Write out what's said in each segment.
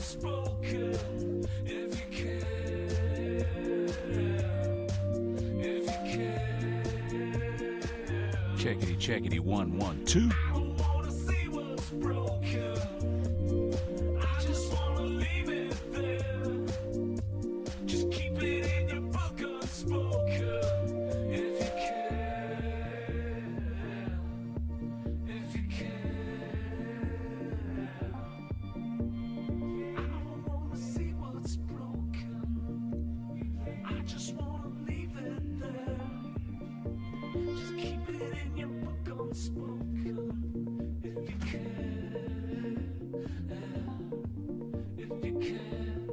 spoken. If you can, if you can. Checkity, checkity, 1, 1, 2. I don't wanna see what's broken. I just wanna leave it there. Just keep it in your book unspoken. If you can, if you can. I don't wanna see what's broken. I just wanna leave it there. Just keep it in your book unspoken. If you can, if you can.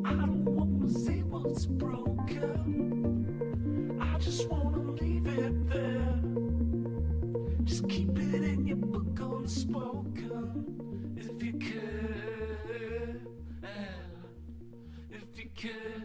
I don't wanna see what's broken. I just wanna leave it there. Just keep it in your book unspoken. If you can, if you can.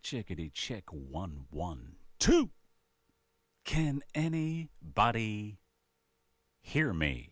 Checkity, check, 1, 1, 2. Can anybody hear me?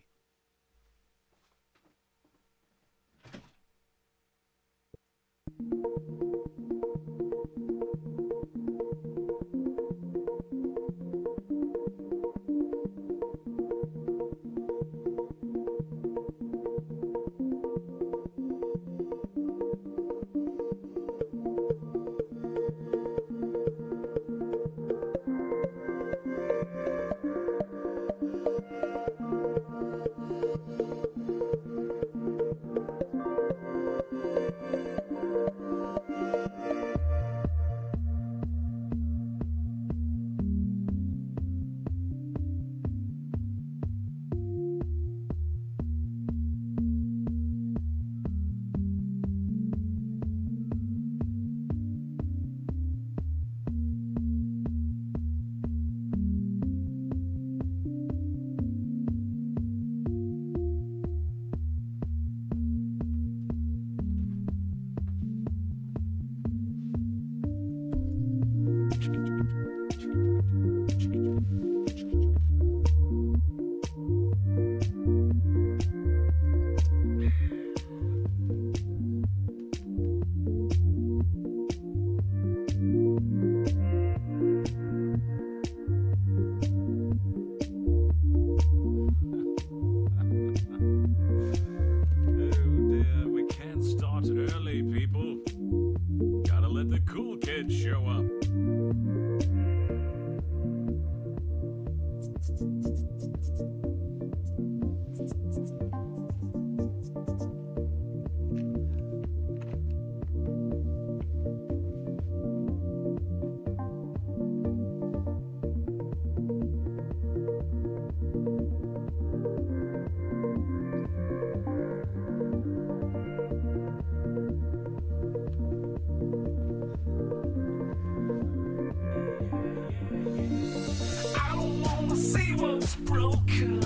what's broken.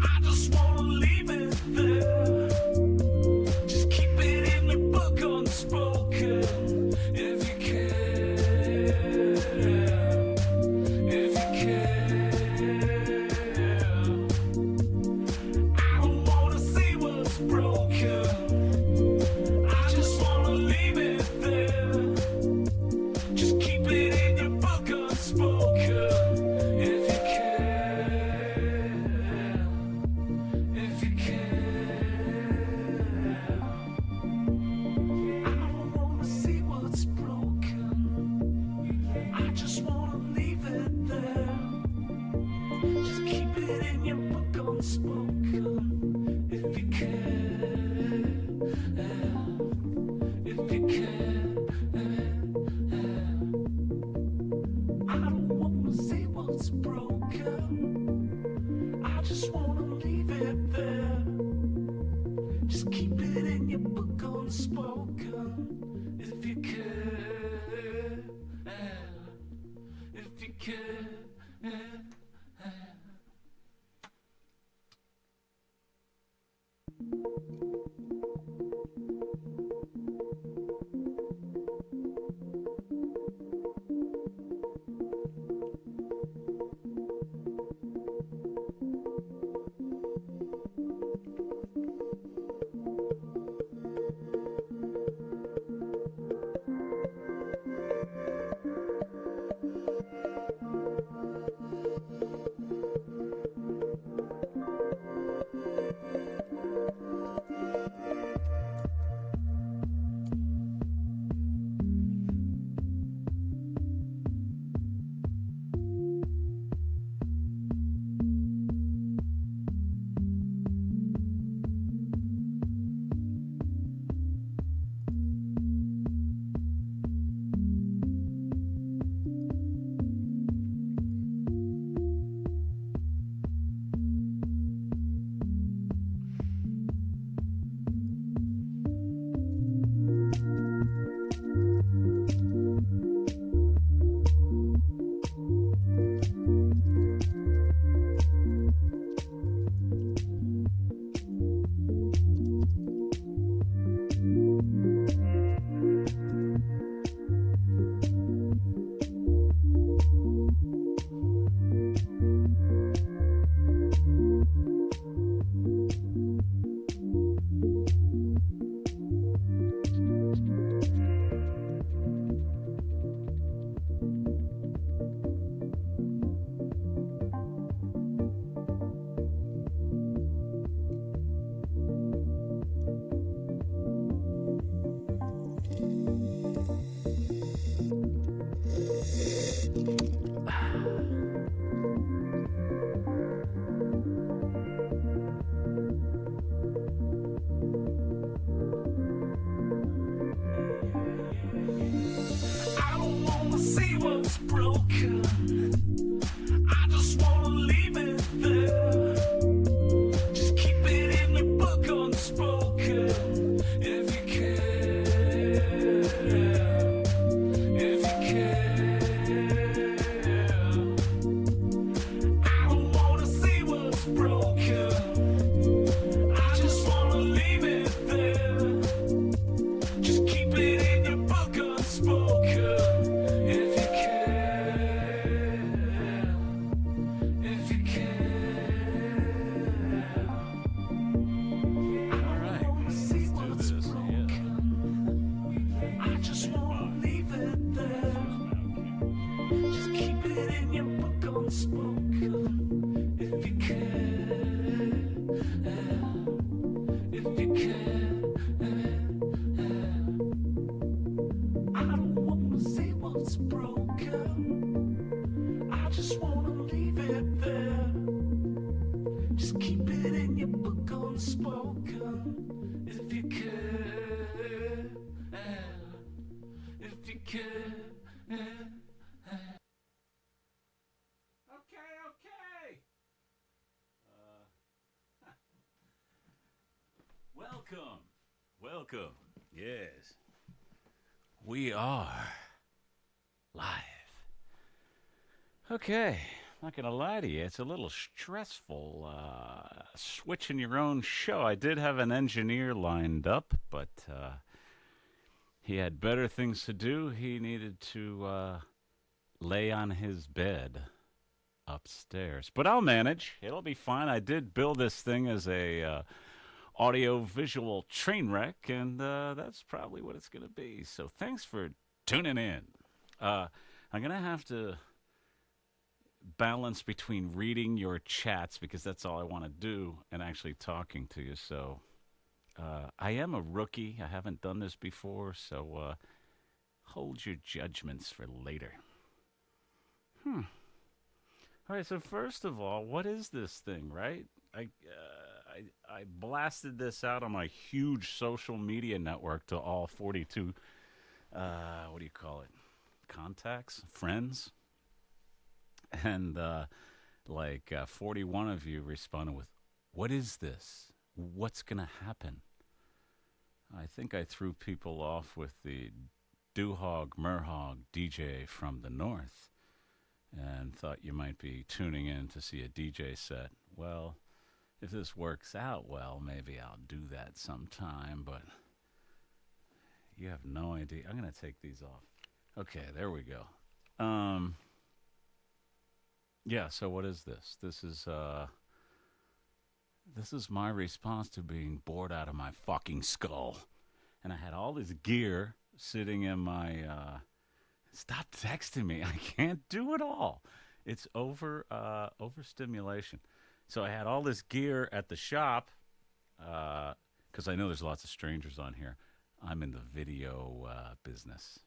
I just wanna leave it there. Just keep it in your book unspoken. If you can, if you can. I don't wanna see what's broken. I just wanna leave it there. Just keep it in your book unspoken. If you can, if you can. I don't wanna see what's broken. I just wanna leave it there. Just keep it in your book unspoken. If you can, if you can. I don't wanna see what's broken. I just wanna leave it there. Just keep it in your book unspoken. If you can, if you can. I don't wanna see what's broken. I just wanna leave it there. Just keep it in your book unspoken. If you can, if you can. I don't wanna see what's broken. I just wanna leave it there. Just keep it in your book unspoken. If you can, if you can. I don't wanna see what's broken. I just wanna leave it there. Just keep it in your book unspoken. If you can, if you can. I don't wanna see what's broken. I just wanna leave it there. Just keep it in your book unspoken. If you can, if you can. Okay. Welcome. Yes. We are live. Okay. Not gonna lie to you, it's a little stressful switching your own show. I did have an engineer lined up, but he had better things to do. He needed to lay on his bed upstairs. But I'll manage. It'll be fine. I did build this thing as a audio visual train wreck, and that's probably what it's going to be. So thanks for tuning in. I'm going to have to balance between reading your chats because that's all I want to do and actually talking to you. So I am a rookie. I haven't done this before, so hold your judgments for later. All right, so first of all, what is this thing, right? I blasted this out on my huge social media network to all 42, what do you call it, contacts, friends? And 41 of you responded with, what is this? What's going to happen? I think I threw people off with the DuHawg, MurHawg DJ from the north and thought you might be tuning in to see a DJ set. Well, if this works out well, maybe I'll do that sometime, but you have no idea. I'm going to take these off. Okay, there we go. Yeah, so what is this? This is my response to being bored out of my fucking skull. And I had all this gear sitting in my stop texting me. I can't do it all. It's overstimulation. So I had all this gear at the shop because I know there's lots of strangers on here. I'm in the video business,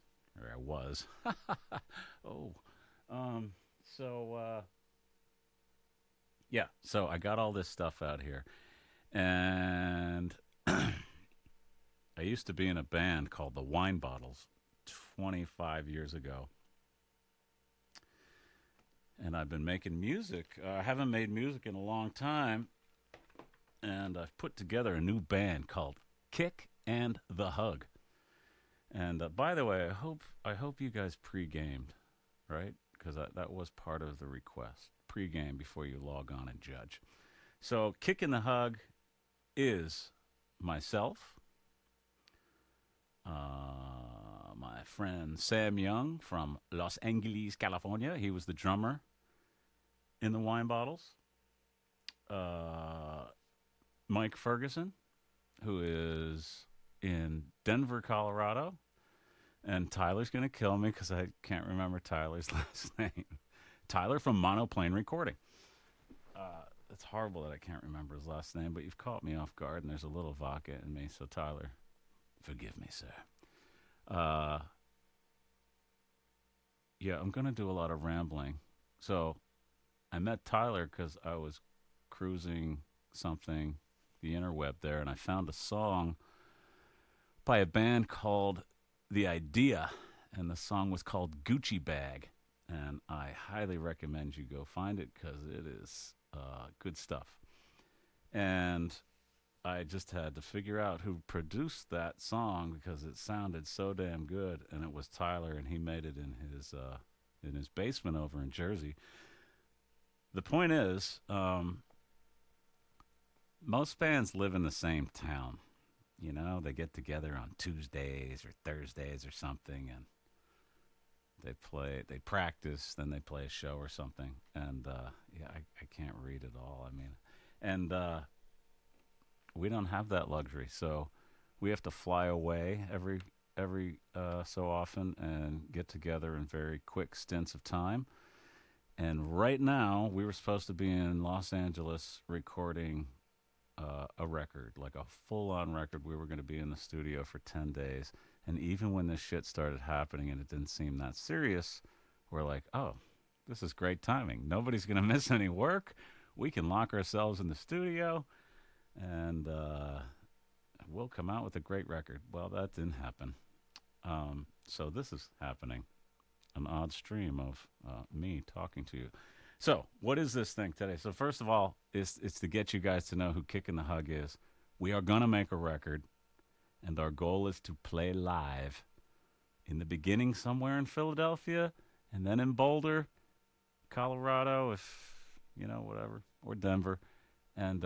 or I was. Yeah, so I got all this stuff out here. And I used to be in a band called the Wine Bottles 25 years ago. And I've been making music. I haven't made music in a long time. And I've put together a new band called Kick and the Hug. And by the way, I hope you guys pre-gamed, right? Because that was part of the request. Pre-game before you log on and judge. So Kick and the Hug is myself, my friend Sam Young from Los Angeles, California. He was the drummer in the Wine Bottles. Mike Ferguson, who is in Denver, Colorado. And Tyler's going to kill me because I can't remember Tyler's last name. Tyler from Monoplane Recording. It's horrible that I can't remember his last name, but you've caught me off guard, and there's a little vodka in me. So, Tyler, forgive me, sir. Yeah, I'm going to do a lot of rambling. So, I met Tyler because I was cruising something, the interweb there, and I found a song by a band called The Idea, and the song was called Gucci Bag. And I highly recommend you go find it because it is good stuff. And I just had to figure out who produced that song because it sounded so damn good. And it was Tyler, and he made it in his basement over in Jersey. The point is, most bands live in the same town. You know, they get together on Tuesdays or Thursdays or something, and they practice, then they play a show or something. And I can't read it all. I mean, and we don't have that luxury, so we have to fly away every so often and get together in very quick stints of time. And right now, we were supposed to be in Los Angeles recording a record, like a full-on record. We were going to be in the studio for 10 days. And even when this shit started happening and it didn't seem that serious, we're like, oh, this is great timing. Nobody's going to miss any work. We can lock ourselves in the studio, and we'll come out with a great record. Well, that didn't happen. So this is happening, an odd stream of me talking to you. So what is this thing today? So first of all, it's to get you guys to know who Kick and the Hug is. We are going to make a record. And our goal is to play live in the beginning somewhere in Philadelphia, and then in Boulder, Colorado, if whatever, or Denver, and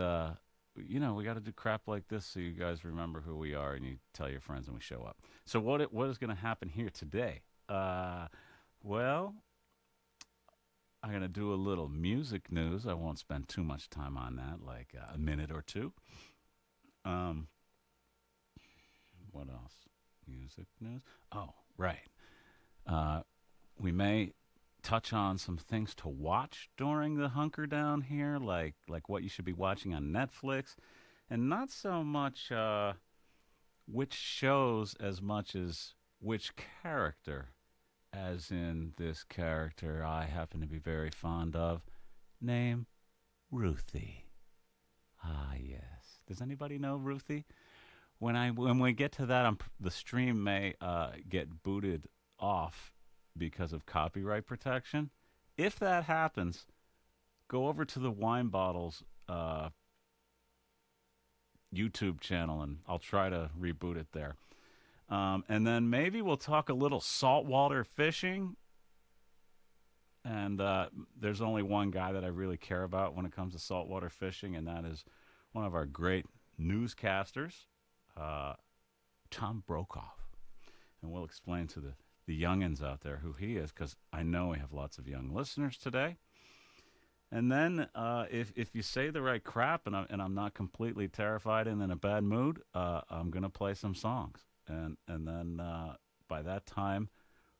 we got to do crap like this so you guys remember who we are and you tell your friends and we show up. So what is going to happen here today? Well, I'm going to do a little music news. I won't spend too much time on that, like a minute or two. Um, what else? Music news. Oh, right. Uh, we may touch on some things to watch during the hunker down here, like what you should be watching on Netflix, and not so much which shows as much as which character, as in this character I happen to be very fond of, name Ruthie. Ah, yes. Does anybody know Ruthie? When we get to that, the stream may get booted off because of copyright protection. If that happens, go over to the Wine Bottles YouTube channel, and I'll try to reboot it there. And then maybe we'll talk a little saltwater fishing. And there's only one guy that I really care about when it comes to saltwater fishing, and that is one of our great newscasters, Tom Brokaw. And we'll explain to the youngins out there who he is, because I know we have lots of young listeners today. And then if you say the right crap and I'm not completely terrified and in a bad mood, I'm going to play some songs. And then by that time,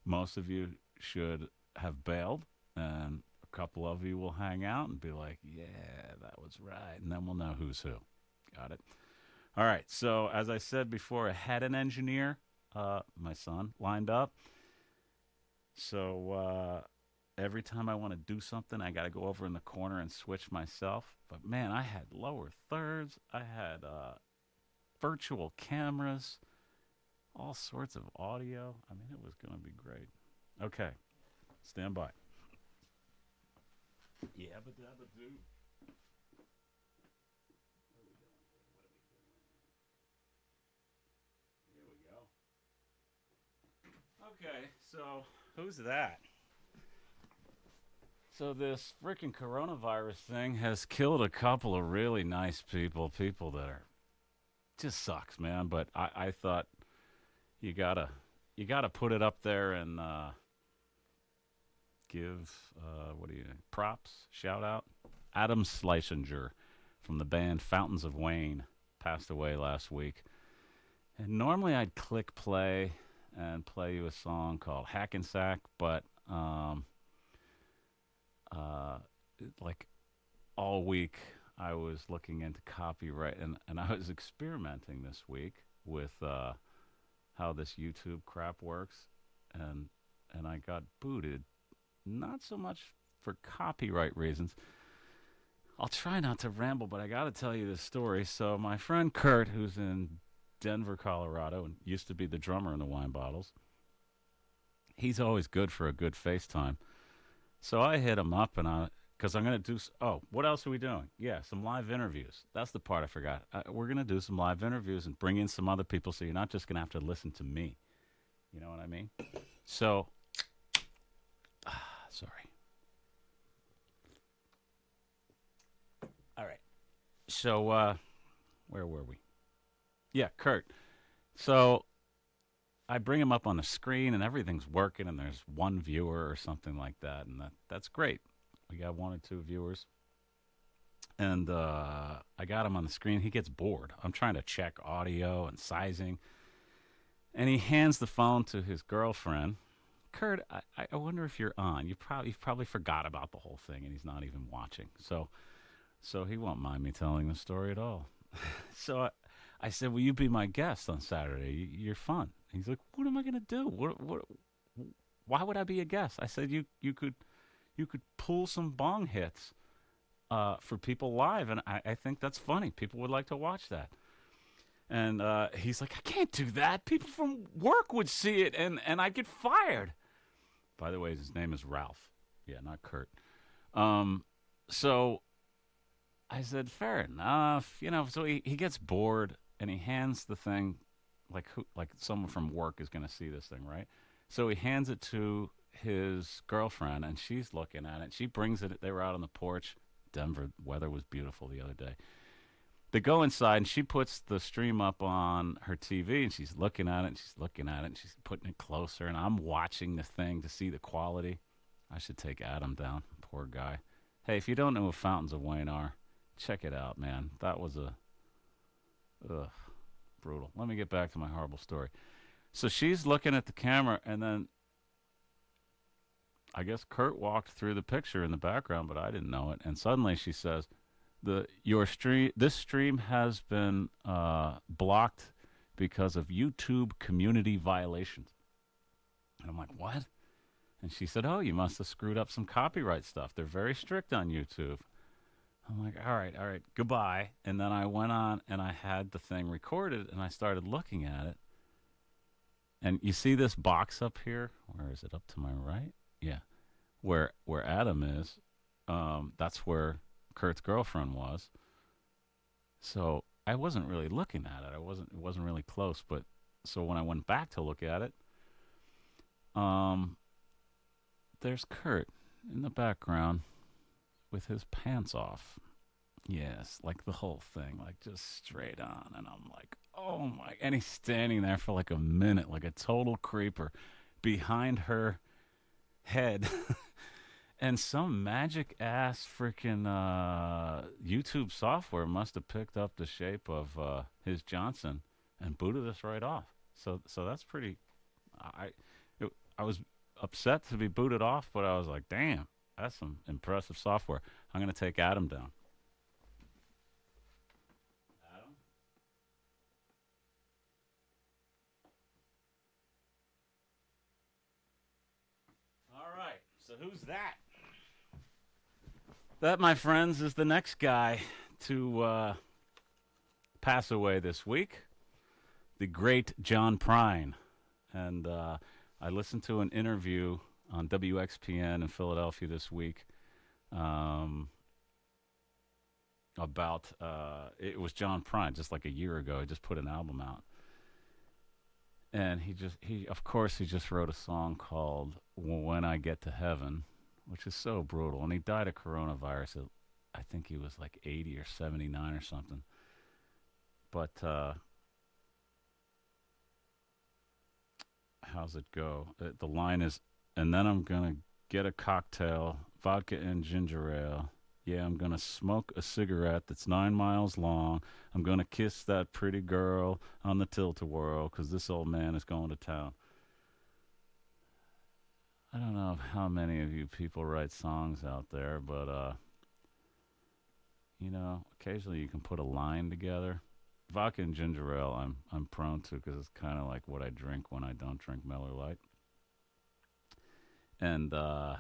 most of you should have bailed, and a couple of you will hang out and be like, yeah, that was right. And then we'll know who's who. Got it? All right. So as I said before, I had an engineer, my son, lined up. So every time I want to do something, I got to go over in the corner and switch myself. But, man, I had lower thirds. I had virtual cameras, all sorts of audio. I mean, it was going to be great. Okay. Stand by. Yeah, but do. Here we go. Okay, so who's that? So this freaking coronavirus thing has killed a couple of really nice people that are just sucks, man. But I thought you gotta put it up there and give props, shout out. Adam Schleichinger from the band Fountains of Wayne passed away last week. And normally I'd click play and play you a song called Hackensack, but like all week I was looking into copyright, and I was experimenting this week with how this YouTube crap works, and I got booted, not so much for copyright reasons. I'll try not to ramble, but I got to tell you this story. So my friend Kurt, who's in Denver, Colorado, and used to be the drummer in the Wine Bottles, he's always good for a good FaceTime. So I hit him up, and because I'm going to do, what else are we doing? Yeah, some live interviews. That's the part I forgot. We're going to do some live interviews and bring in some other people, so you're not just going to have to listen to me. You know what I mean? So, sorry. All right. So, where were we? Yeah, Kurt. So I bring him up on the screen, and everything's working, and there's one viewer or something like that, and that's great. We got one or two viewers, and I got him on the screen. He gets bored. I'm trying to check audio and sizing, and he hands the phone to his girlfriend. Kurt, I wonder if you're on. You've probably forgot about the whole thing, and he's not even watching. So he won't mind me telling the story at all. So I said, will you be my guest on Saturday? You're fun. He's like, what am I going to do? Why would I be a guest? I said, you could pull some bong hits for people live, and I think that's funny. People would like to watch that. And he's like, I can't do that. People from work would see it, and I'd get fired. By the way, his name is Ralph. Yeah, not Kurt. So I said, fair enough. So he gets bored, and he hands the thing, like someone from work is going to see this thing, right? So he hands it to his girlfriend, and she's looking at it. She brings it. They were out on the porch. Denver weather was beautiful the other day. They go inside, and she puts the stream up on her TV, and she's looking at it, and she's looking at it, and she's putting it closer, and I'm watching the thing to see the quality. I should take Adam down. Poor guy. Hey, if you don't know what Fountains of Wayne are, check it out, man. That was brutal. Let me get back to my horrible story. So she's looking at the camera, and then I guess Kurt walked through the picture in the background, but I didn't know it. And suddenly she says, this stream has been blocked because of YouTube community violations. And I'm like, what? And she said, oh, you must have screwed up some copyright stuff. They're very strict on YouTube. I'm like, all right, goodbye. And then I went on and I had the thing recorded and I started looking at it. And you see this box up here? Where is it? Up to my right? Yeah. Where Adam is, that's where Kurt's girlfriend was. So I wasn't really looking at it. It wasn't really close, but so when I went back to look at it, there's Kurt in the background with his pants off. Yes, like the whole thing, like just straight on. And I'm like, oh my, and he's standing there for like a minute, like a total creeper behind her head. And some magic ass freaking YouTube software must have picked up the shape of his Johnson and booted us right off. So that's pretty. I was upset to be booted off, but I was like, damn, that's some impressive software. I'm gonna take Adam down. Adam. All right. So who's that? That, my friends, is the next guy to pass away this week, the great John Prine. And I listened to an interview on WXPN in Philadelphia this week about, it was John Prine just like a year ago. He just put an album out. And he just wrote a song called When I Get to Heaven, which is so brutal. And he died of coronavirus. I think he was like 80 or 79 or something. But how's it go? The line is, and then I'm going to get a cocktail, vodka and ginger ale. Yeah, I'm going to smoke a cigarette that's 9 miles long. I'm going to kiss that pretty girl on the tilt-a-whirl because this old man is going to town. I don't know how many of you people write songs out there, but, occasionally you can put a line together. Vodka and ginger ale I'm prone to because it's kind of like what I drink when I don't drink Miller Lite. And I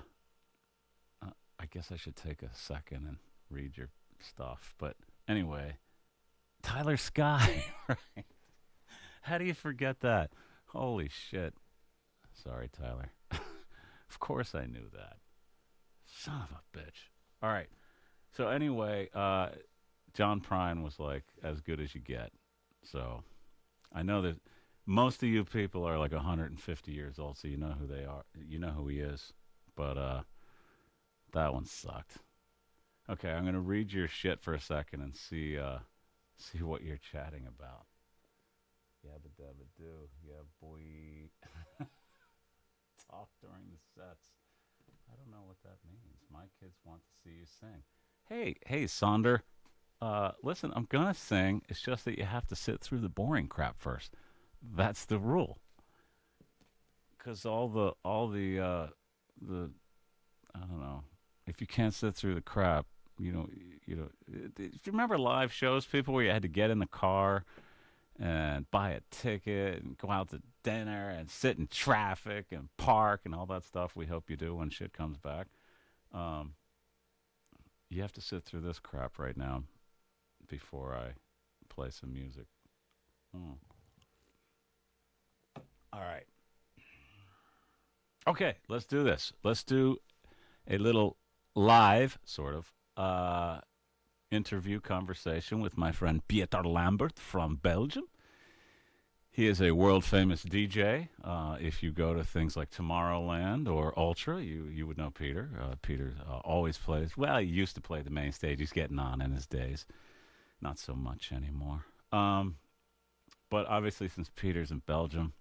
guess I should take a second and read your stuff. But anyway, Tyler Sky, right? How do you forget that? Holy shit. Sorry, Tyler. Of course I knew that. Son of a bitch. All right. So anyway, John Prine was like as good as you get. So I know that most of you people are like 150 years old, so you know who they are. You know who he is. But that one sucked. Okay, I'm gonna read your shit for a second and see what you're chatting about. Yabba dabba do, yeah boy. Talk during the sets. I don't know what that means. My kids want to see you sing. Hey, Sonder. Listen, I'm gonna sing. It's just that you have to sit through the boring crap first. That's the rule. Because all the I don't know. If you can't sit through the crap, do you remember live shows, people, where you had to get in the car and buy a ticket and go out to dinner and sit in traffic and park and all that stuff we hope you do when shit comes back? You have to sit through this crap right now before I play some music. All right. Okay, let's do this. Let's do a little live, sort of, interview conversation with my friend Peter Lambert from Belgium. He is a world famous DJ. If you go to things like Tomorrowland or Ultra, you would know Peter. Peter always plays. Well, he used to play the main stage. He's getting on in his days. Not so much anymore. But obviously, since Peter's in Belgium,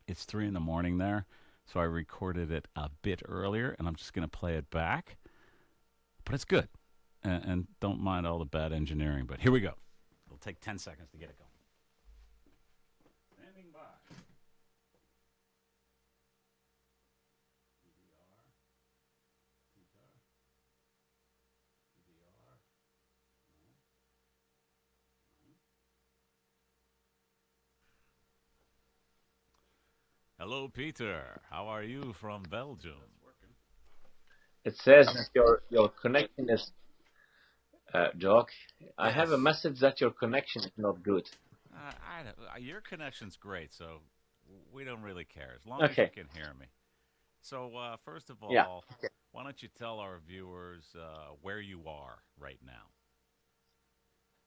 it's 3 in the morning there. So I recorded it a bit earlier, and I'm just going to play it back. But it's good. And don't mind all the bad engineering. But here we go. It'll take 10 seconds to get it going. Standing by. Hello, Peter. How are you from Belgium? It says that your connection is, Doc. I have a Yes. message that your connection is not good. Your connection's great, so we don't really care as long as you Okay. can hear me. So, first of Yeah. all, Okay. why don't you tell our viewers where you are right now?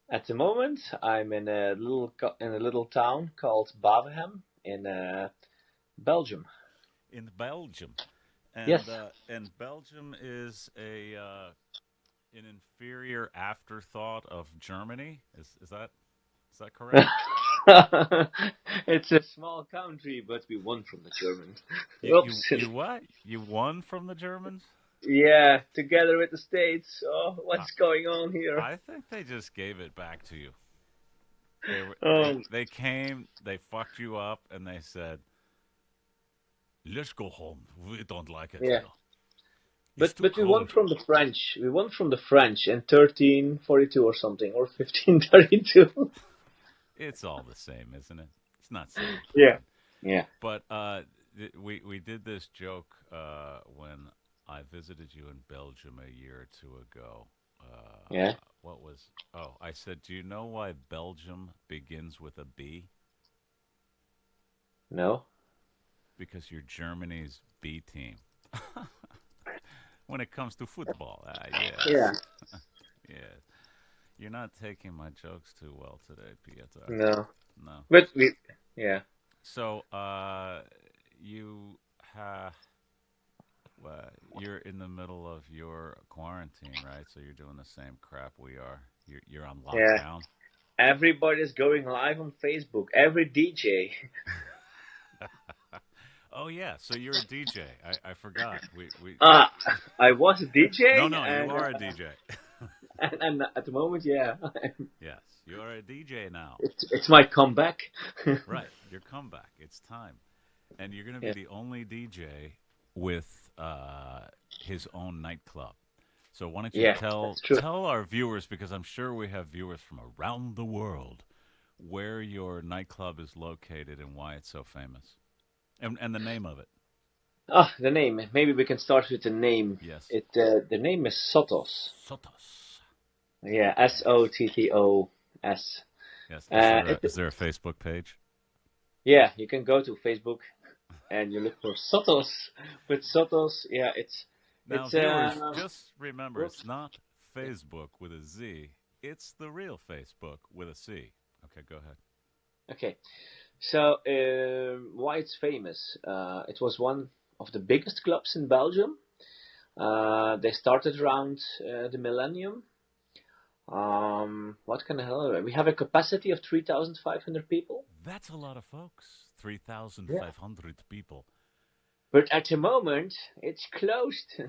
At the moment, I'm in a little town called Bavenham in Belgium. In Belgium, Yes. and Belgium is an inferior afterthought of Germany. Is that correct? It's a small country, but we won from the Germans. Oops. You what? You won from the Germans? Yeah, together with the States. Oh, what's going on here? I think they just gave it back to you. Um, They came, they fucked you up, and they said, "Let's go home. We don't like it yeah. here. It's too But we won cold." from the French. We won from the French in 1342 or something, or 1532. It's all the same, isn't it? It's not so Yeah. important. Yeah. But we did this joke when I visited you in Belgium a year or two ago. Yeah. What was? Oh, I said, "Do you know why Belgium begins with a B?" No. Because you're Germany's B team. When it comes to football, Yeah. yes, yes. You're not taking my jokes too well today, Peter. No. No. But we. Yeah. So, you have. You're in the middle of your quarantine, right? So you're doing the same crap we are. You're on Yeah. lockdown. Everybody's going live on Facebook. Every DJ. Oh yeah, so you're a DJ. I forgot. We Ah, I was a DJ, No, no, you and are a DJ. and at the moment, yeah, Yes, you are a DJ now. it's my comeback. Right, your comeback. It's time, and you're going to be Yeah. the only DJ with his own nightclub. So why don't you Yeah, tell that's true. tell our viewers, because I'm sure we have viewers from around the world, where your nightclub is located and why it's so famous, and the name of it. Ah, the name. Maybe we can start with the name. Yes, The name is Sotos. Sotos. Yeah, Sottos. Yes, It, is there a Facebook page? yeah, you can go to Facebook and you look for Sotos. With Sotos, yeah, Now, it's viewers, just remember, whoops. it's not Facebook with a Z. It's the real Facebook with a C. Okay, go ahead. Okay. So, why it's famous? It was one of the biggest clubs in Belgium. They started around the millennium. What can I tell you? We have a capacity of 3,500 people. That's a lot of folks. Yeah. 3,500 people. But at the moment, it's closed.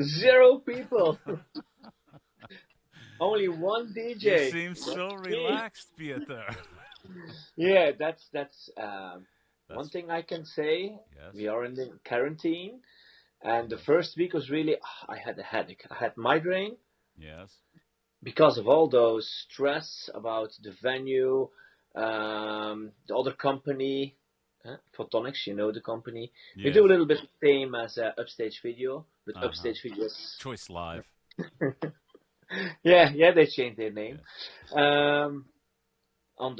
0 people. Only one You DJ. seem so That's me. relaxed, Peter. Yeah, that's one That's thing I can say. yes, We are in the quarantine, and the first week was really. I had a headache. I had migraine yes, because of all those stress about the venue, the other company, Photonics. You know the company. We do yes. a little bit the same as Upstage Video, but Uh huh. Upstage Video is. Choice Live. Yeah, they changed their name. Yes. Um, on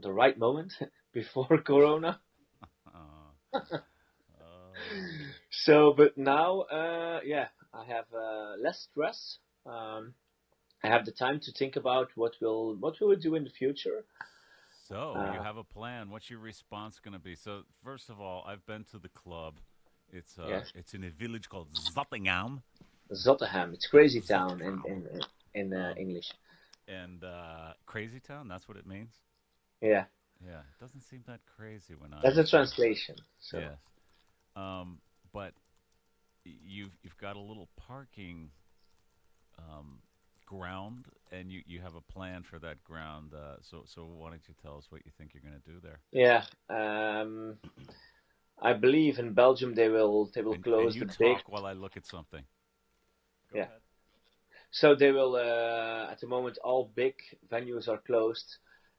the right moment before Corona. Uh, uh, So, but now, yeah, I have less stress. I have the time to think about what we will do in the future. So you Uh, have a plan. What's your response going to be? So first of all, I've been to the club. yes, It's in a village called Zottingham. Zottegem. It's crazy town Zottingham. in Um, English. and Crazy Town. That's what it means. Yeah, Yeah, it doesn't seem that crazy when I that's a was there. translation. So Yes. But you've got a little parking um, ground, and you have a plan for that ground. So why don't you tell us what you think you're going to do there? yeah, I believe in Belgium they will And close you the big. talk while I look at something. Go Yeah. ahead. So they will, at the moment, all big venues are closed.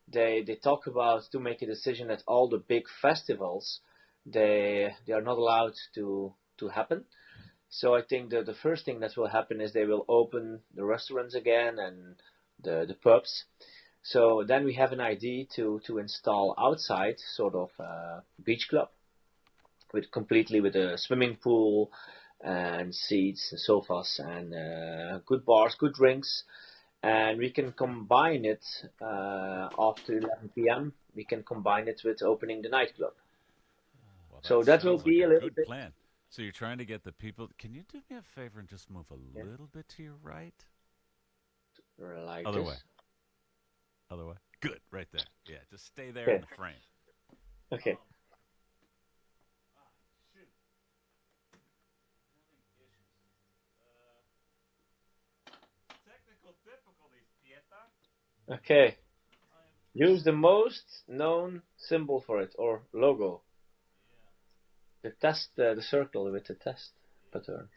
They talk about to make a decision that all the big festivals they are not allowed to happen. So I think the first thing that will happen is they will open the restaurants again and the pubs. So then we have an idea to install outside sort of beach club with completely with a swimming pool and seats and sofas and good bars, good drinks, and we can combine it after 11 p.m. We can combine it with opening the nightclub. Well, that So that will sounds like be a a little good bit plan. So you're trying to get the people. Can you do me a favor and just move a yeah, little bit to your right? like Other way. this. Other way. Good. Right there. Yeah. Just stay there in Okay, the frame. okay. Shoot. Having issues. Technical difficulties, Pieta. Okay. I am. Use the most known symbol for it or logo. Yeah. The test, the circle with the test pattern.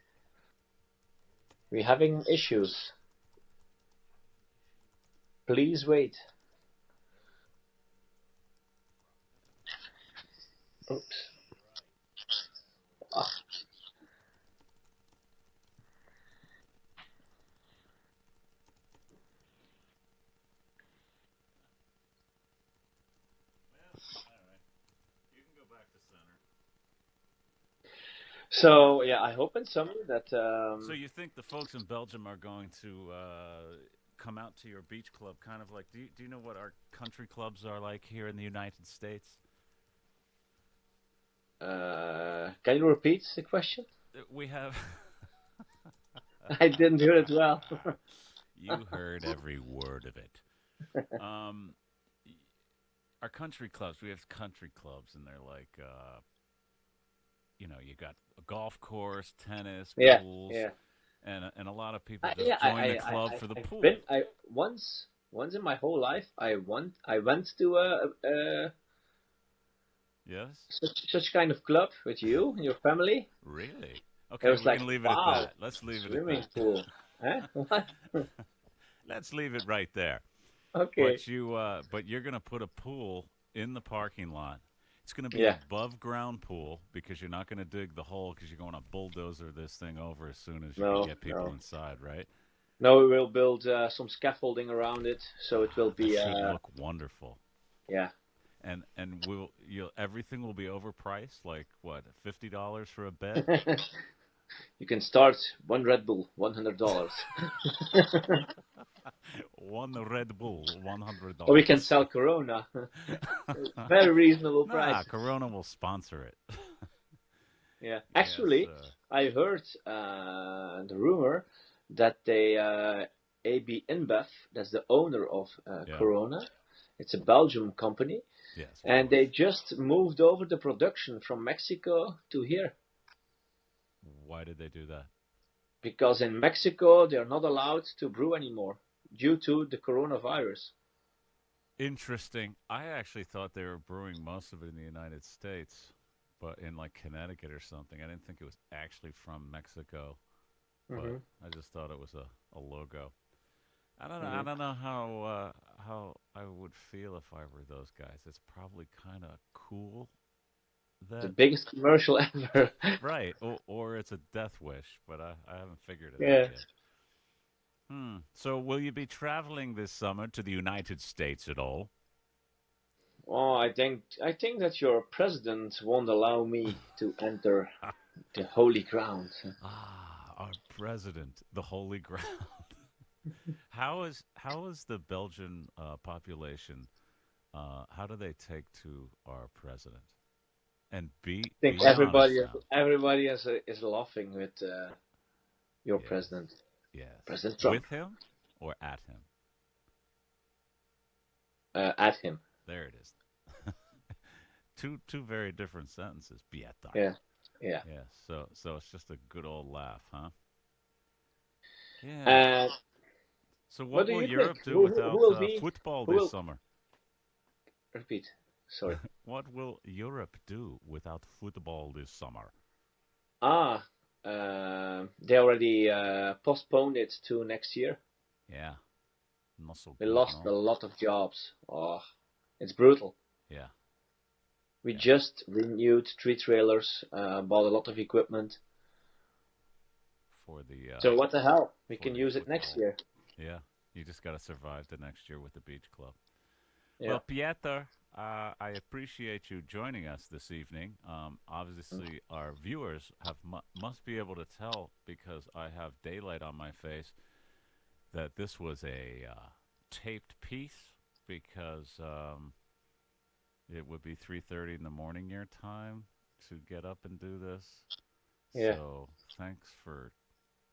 We're having issues. Please wait. Oops. Ah, Well, all right. You can go back to center. so yeah, I hope in summer that So you think the folks in Belgium are going to come out to your beach club, kind of like? Do you know what our country clubs are like here in the United States? can you repeat the question? We have. I didn't hear it well. You heard every word of it. Um, our country clubs. We have country clubs, and they're like, you got a golf course, tennis, Yeah, pools, yeah. and a lot of people Yeah, just join the club for the I've been, pool. I once in my whole life, I went to a Yes, such kind of club with you and your family. really. It Okay, was we're like, gonna leave it at wow, that. Let's leave it at swimming that. pool. Huh? What? Let's leave it right there. Okay. But you're gonna put a pool in the parking lot. It's gonna be an Yeah. above ground pool because you're not gonna dig the hole because you're going to bulldozer this thing over as soon as you can No, get people no. inside, right? No, we will build some scaffolding around it, so it will Ah, that be should look wonderful. yeah. And you'll everything will be overpriced, like what, $50 for a bed? You can start one Red Bull, $100. One Red Bull, Or we can $100. sell Corona. Very reasonable Nah, prices. Corona will sponsor it. Yeah. Yes, Actually, sir. I heard the rumor that they AB InBev, that's the owner of Yeah. Corona. It's a Belgium company, Yes, of and they course. just moved over the production from Mexico to here Why did they do that? because in Mexico they're not allowed to brew anymore due to the coronavirus. Interesting. I actually thought they were brewing most of it in the United States, but in like Connecticut or something. I didn't think it was actually from Mexico, but Hmm. I just thought it was a logo. I don't know. I Hmm. don't know how I would feel if I were those guys. It's probably kind of cool The that biggest commercial ever. right, or it's a death wish, but I haven't figured it out Yeah. yet. So will you be traveling this summer to the United States at all? Oh, I think that your president won't allow me to enter the holy ground. Ah, our president, the holy ground. How is the Belgian population How do they take to our president? And I think be honest now. everybody is laughing with your Yes, president, yes. President Trump, With him or at him? at him. There it is. Two very different sentences. Bieta. Yeah, yeah. Yeah. So it's just a good old laugh, huh? Yeah. And So what what do will you think? Europe do Who without will be? football Who this will summer? repeat? Sorry. What will Europe do without football this summer? Ah, they already postponed it to next year. Yeah, not so We good, lost no. a lot of jobs. Oh, it's brutal. Yeah, We yeah. just renewed 3 trailers, bought a lot of equipment. For the So what the hell? We for can the use it next football. year. Yeah, you just got to survive the next year with the beach club. Yeah. Well, Pieter, I appreciate you joining us this evening. Obviously, our viewers must be able to tell because I have daylight on my face that this was a taped piece because it would be 3:30 in the morning your time to get up and do this. Yeah. So thanks for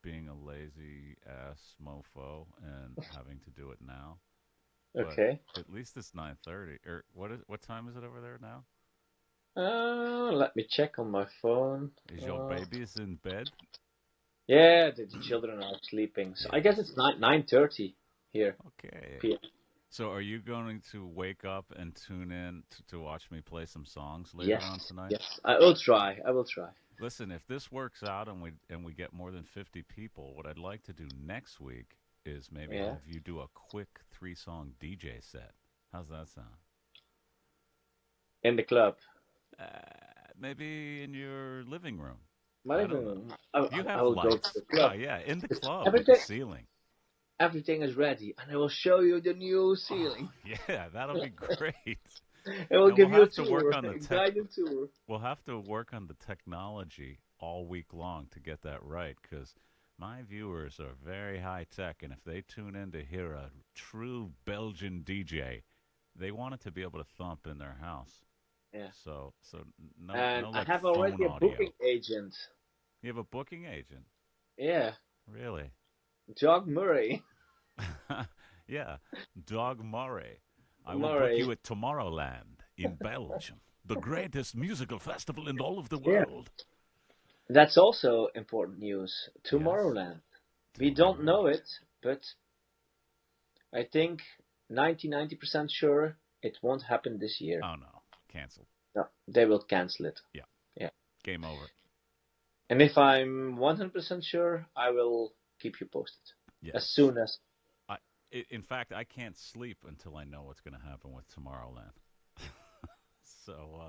being a lazy ass mofo and having to do it now. But Okay. at least it's 9:30. Or what time is it over there now? Let me check on my phone. Is your Uh, babies in bed? yeah, the children are sleeping. So I guess Yes. it's 9:30 here. Okay. PM. So are you going to wake up and tune in to watch me play some songs later on Yes. tonight? Yes. I will try. I will try. Listen, if this works out and we get more than 50 people, what I'd like to do next week is maybe Yeah. have you do a quick 3-song DJ set. How's that sound? In the club. Uh, Maybe in your living room. My I living don't know. room. You I have will go to lights. the Oh club. yeah, in the It's club with the everything. ceiling. Everything is ready, and I will show you the new Oh ceiling. yeah, that'll be great. I will And we'll give you a have to work tour, on the a tech. guided tour. We'll have to work on the technology all week long to get that right, because my viewers are very high tech, and if they tune in to hear a true Belgian DJ, they want it to be able to thump in their house. Yeah. So And no I like have phone already a audio. booking agent. You have a booking agent, Yeah, really? Doug Murray. Yeah, Dog Murray. I will book Murray. you at Tomorrowland in Belgium, the greatest musical festival in all of the Yeah. world. That's also important news. Yes, Tomorrowland. We don't Tomorrowland. know it, but I think 90% sure it won't happen this year. Oh no, canceled. No, they will cancel it. Yeah, Yeah. game over. And if I'm 100% sure, I will keep you posted as Yes. soon as. In fact, I can't sleep until I know what's going to happen with Tomorrowland. So,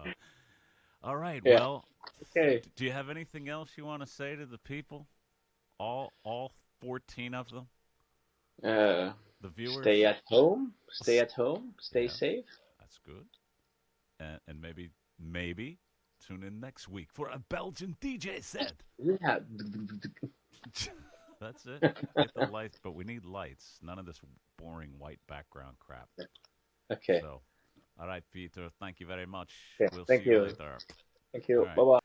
all right. Yeah. Well, Okay. do you have anything else you want to say to the people? All 14 of them, Uh, the viewers. Stay at home. Stay at home. Stay Yeah, safe. that's good. And maybe tune in next week for a Belgian DJ set. Yeah. That's it. Get the lights, but we need lights. None of this boring white background crap. Okay. So, all right, Peter. Thank you very much. Yeah. We'll see Thank you you. later. Thank All you. right. Bye bye.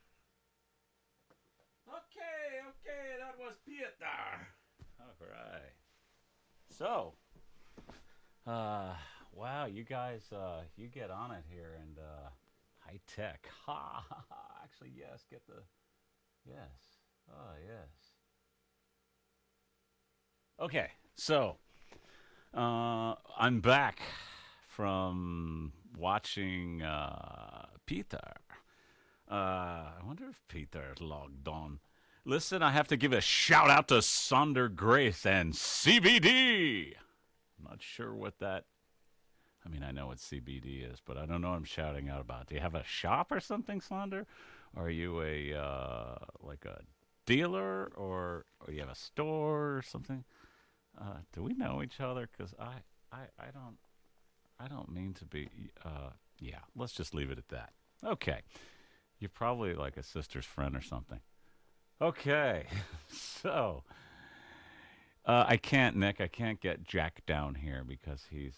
Okay, that was Peter. All right. So, wow, you guys, you get on it here and high tech. Ha ha ha. Actually, yes, get the yes. Oh, yes. Okay, so I'm back from watching Peter. I wonder if Peter logged on. Listen, I have to give a shout out to Sonder Grace and CBD. I'm not sure what that. I mean, I know what CBD is, but I don't know what I'm shouting out about. Do you have a shop or something, Sonder? Are you a like a dealer, or you have a store or something? Do we know each other? Because I don't mean to be. Yeah, let's just leave it at that. Okay, you're probably like a sister's friend or something. Okay, so I can't, Nick. I can't get Jack down here because he's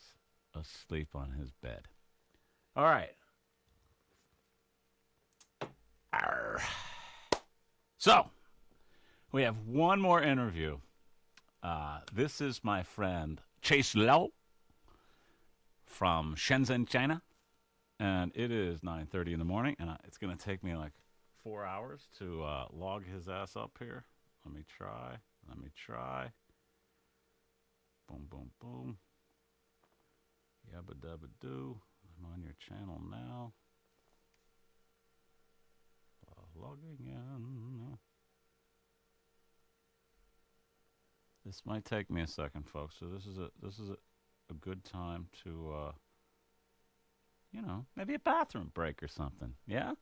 asleep on his bed. All right. Arr. So, we have one more interview. This is my friend Chase Lau from Shenzhen, China. And it is 9:30 in the morning, and it's going to take me like 4 hours to log his ass up here. Let me try. Let me try. Boom, boom, boom. Yabba dabba doo. I'm on your channel now. Logging in. This might take me a second, folks. So this is a good time to maybe a bathroom break or something. Yeah?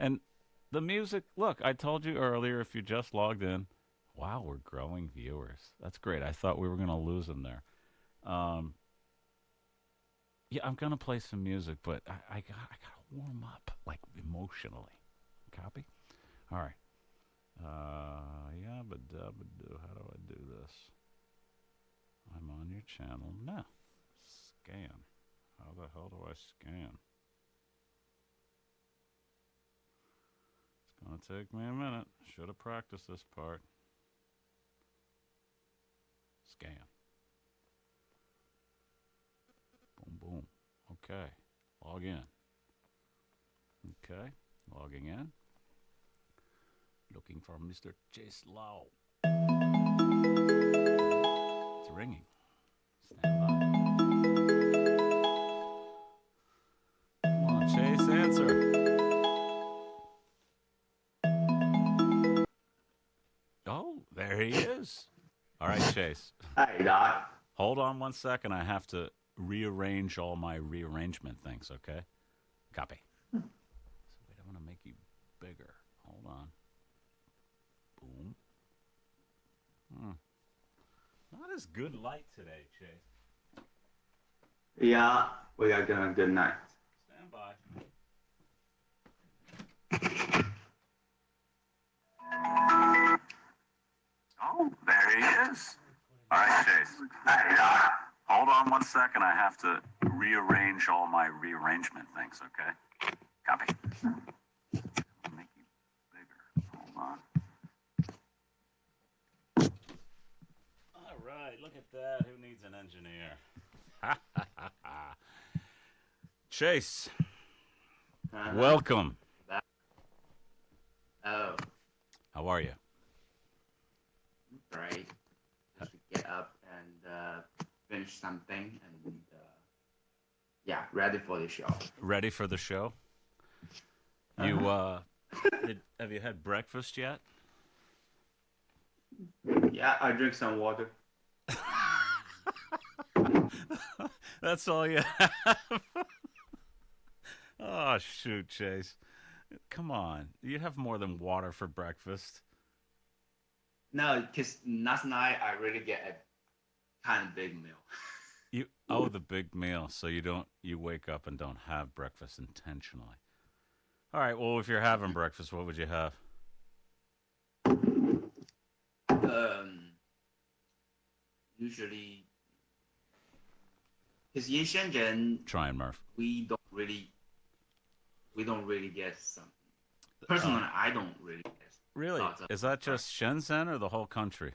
And the music, look, I told you earlier if you just logged in, wow, we're growing viewers. That's great. I thought we were going to lose them there. Yeah, I'm going to play some music, but I got to warm up, like, emotionally. Copy? All right. Yeah, but how do I do this? I'm on your channel now. Scan. How the hell do I scan? It's going to take me a minute. Should have practiced this part. Scan. Boom, boom. Okay. Log in. Okay. Logging in. Looking for Mr. Chase Lau. It's ringing. Stand by. Come on, Chase, answer. Oh, there he is. All right, Chase. Hi, Doc. Hold on one second. I have to rearrange all my rearrangement things, okay? Copy. So wait, I want to make you bigger. Hold on. Boom. Not as good light today, Chase. Yeah, we got a good night. Stand by. Oh, there he is. All right, Chase. Hi, Doc. Hold on one second. I have to rearrange all my rearrangement things, okay? Copy. I'll make you bigger. Hold on. All right, look at that. Who needs an engineer? Chase, welcome. Oh, How are you? great. Just to get up and finish something and yeah, ready for the show. Ready for the show? You have you had breakfast yet? Yeah, I drink some water. That's all you have. Oh shoot, Chase. Come on. You have more than water for breakfast. No, because last night I really get a kind of big meal. The big meal, so you wake up and don't have breakfast intentionally. All right, well if you're having breakfast, what would you have? Usually, because in Shenzhen, Try and Murph. we don't really get something. Personally, I don't really get. Really? lots of Is that just Shenzhen or the whole country?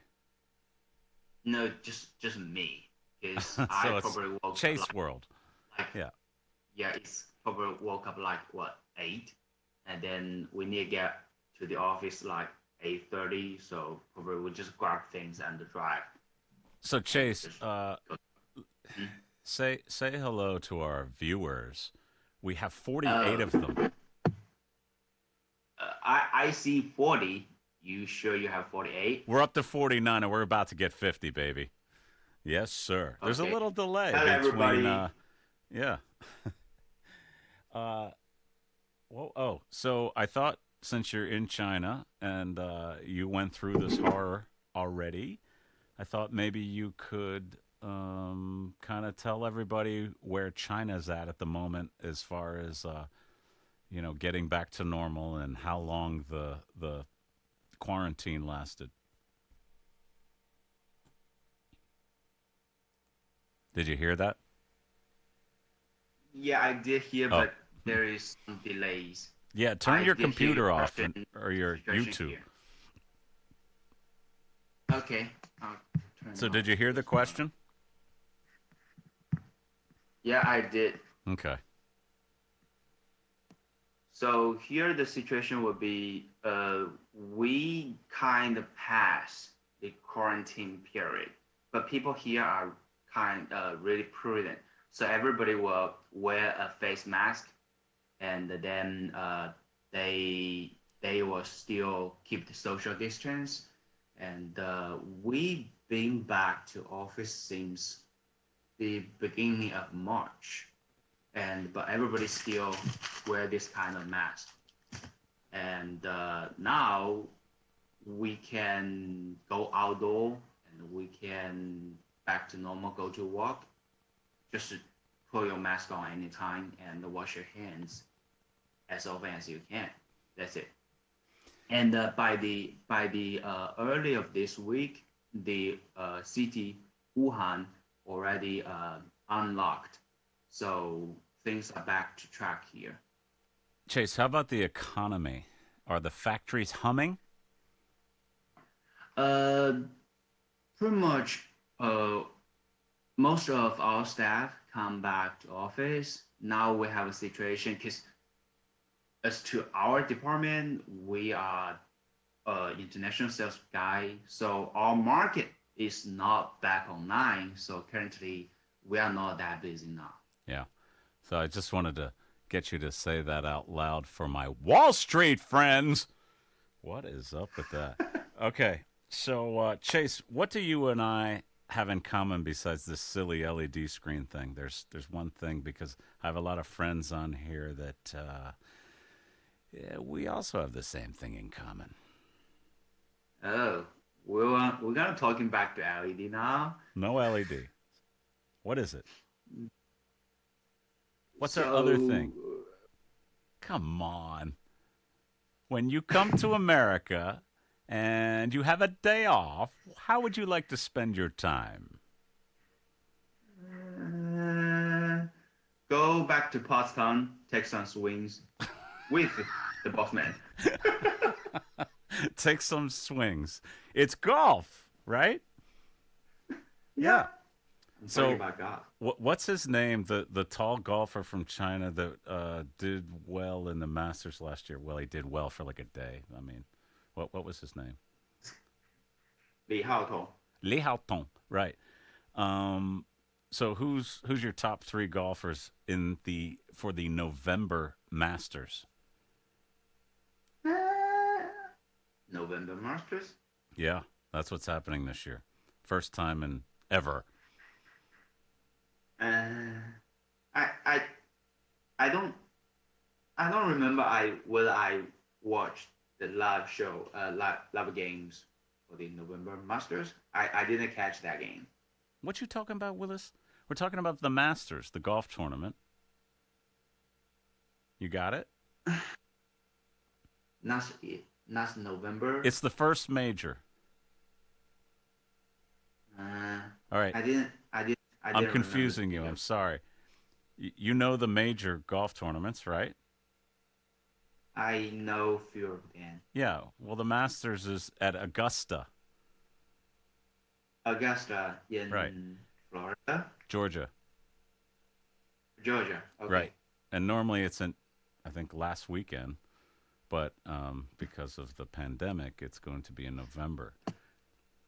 No, just me. Because So I it's probably woke Chase up World. like yeah, it's probably woke up like what 8, and then we need to get to the office like 8:30. So probably we'll just grab things and drive. So Chase, say hello to our viewers. We have 48 of them. I see 40. You sure you have 48? We're up to 49 and we're about to get 50, baby. Yes, sir. There's a Okay. little delay Tell between everybody. yeah. So I thought since you're in China and you went through this horror already, I thought maybe you could kind of tell everybody where China's at the moment as far as getting back to normal and how long the quarantine lasted. Did you hear that? Yeah, I did hear, Oh. but there is some delays. Yeah, turn I your did hear computer off question, or your situation YouTube. here. Okay, I'll turn So it did off you hear the because, question? yeah, I did. Okay. So here the situation would be, we kind of pass the quarantine period, but people here are really prudent. So everybody will wear a face mask, and then they will still keep the social distance. And we've been back to office since the beginning of March, and but everybody still wear this kind of mask. And now we can go outdoor and we can back to normal, go to work. Just put your mask on anytime and wash your hands as often as you can. That's it. And by the early of this week, the city Wuhan already unlocked, so things are back to track here. Chase, how about the economy? Are the factories humming? Uh, Pretty much, most of our staff come back to office. Now we have a situation because as to our department, we are international sales guy, so our market is not back online. So currently, we are not that busy now. Yeah. So I just wanted to get you to say that out loud for my Wall Street friends. What is up with that? Okay. So, Chase, what do you and I have in common besides this silly LED screen thing? There's one thing, because I have a lot of friends on here that yeah, we also have the same thing in common. Oh, we're gonna talking back to LED now. No LED. What is it? What's our So, other thing? Come on. When you come to America and you have a day off, how would you like to spend your time? Go back to Pottstown, take some swings with the boss man. Take some swings. It's golf, right? Yeah. I'm So- talking about God. What's his name? The tall golfer from China that did well in the Masters last year. Well, he did well for like a day. I mean, what was his name? Li Haotong. Li Haotong, right? So who's your top three golfers for the November Masters? November Masters. Yeah, that's what's happening this year. First time in ever. I don't remember whether I watched the live show, live games for the November Masters. I didn't catch that game. What you talking about, Willis? We're talking about the Masters, the golf tournament. You got it? Not November. It's the first major. All right. I didn't I'm confusing you. remember. I'm sorry. You know the major golf tournaments, right? I know few of them. Yeah. Well, the Masters is at Augusta, Augusta in Right. Florida, Georgia. Georgia. Okay. Right. And normally it's I think last weekend, but because of the pandemic, it's going to be in November.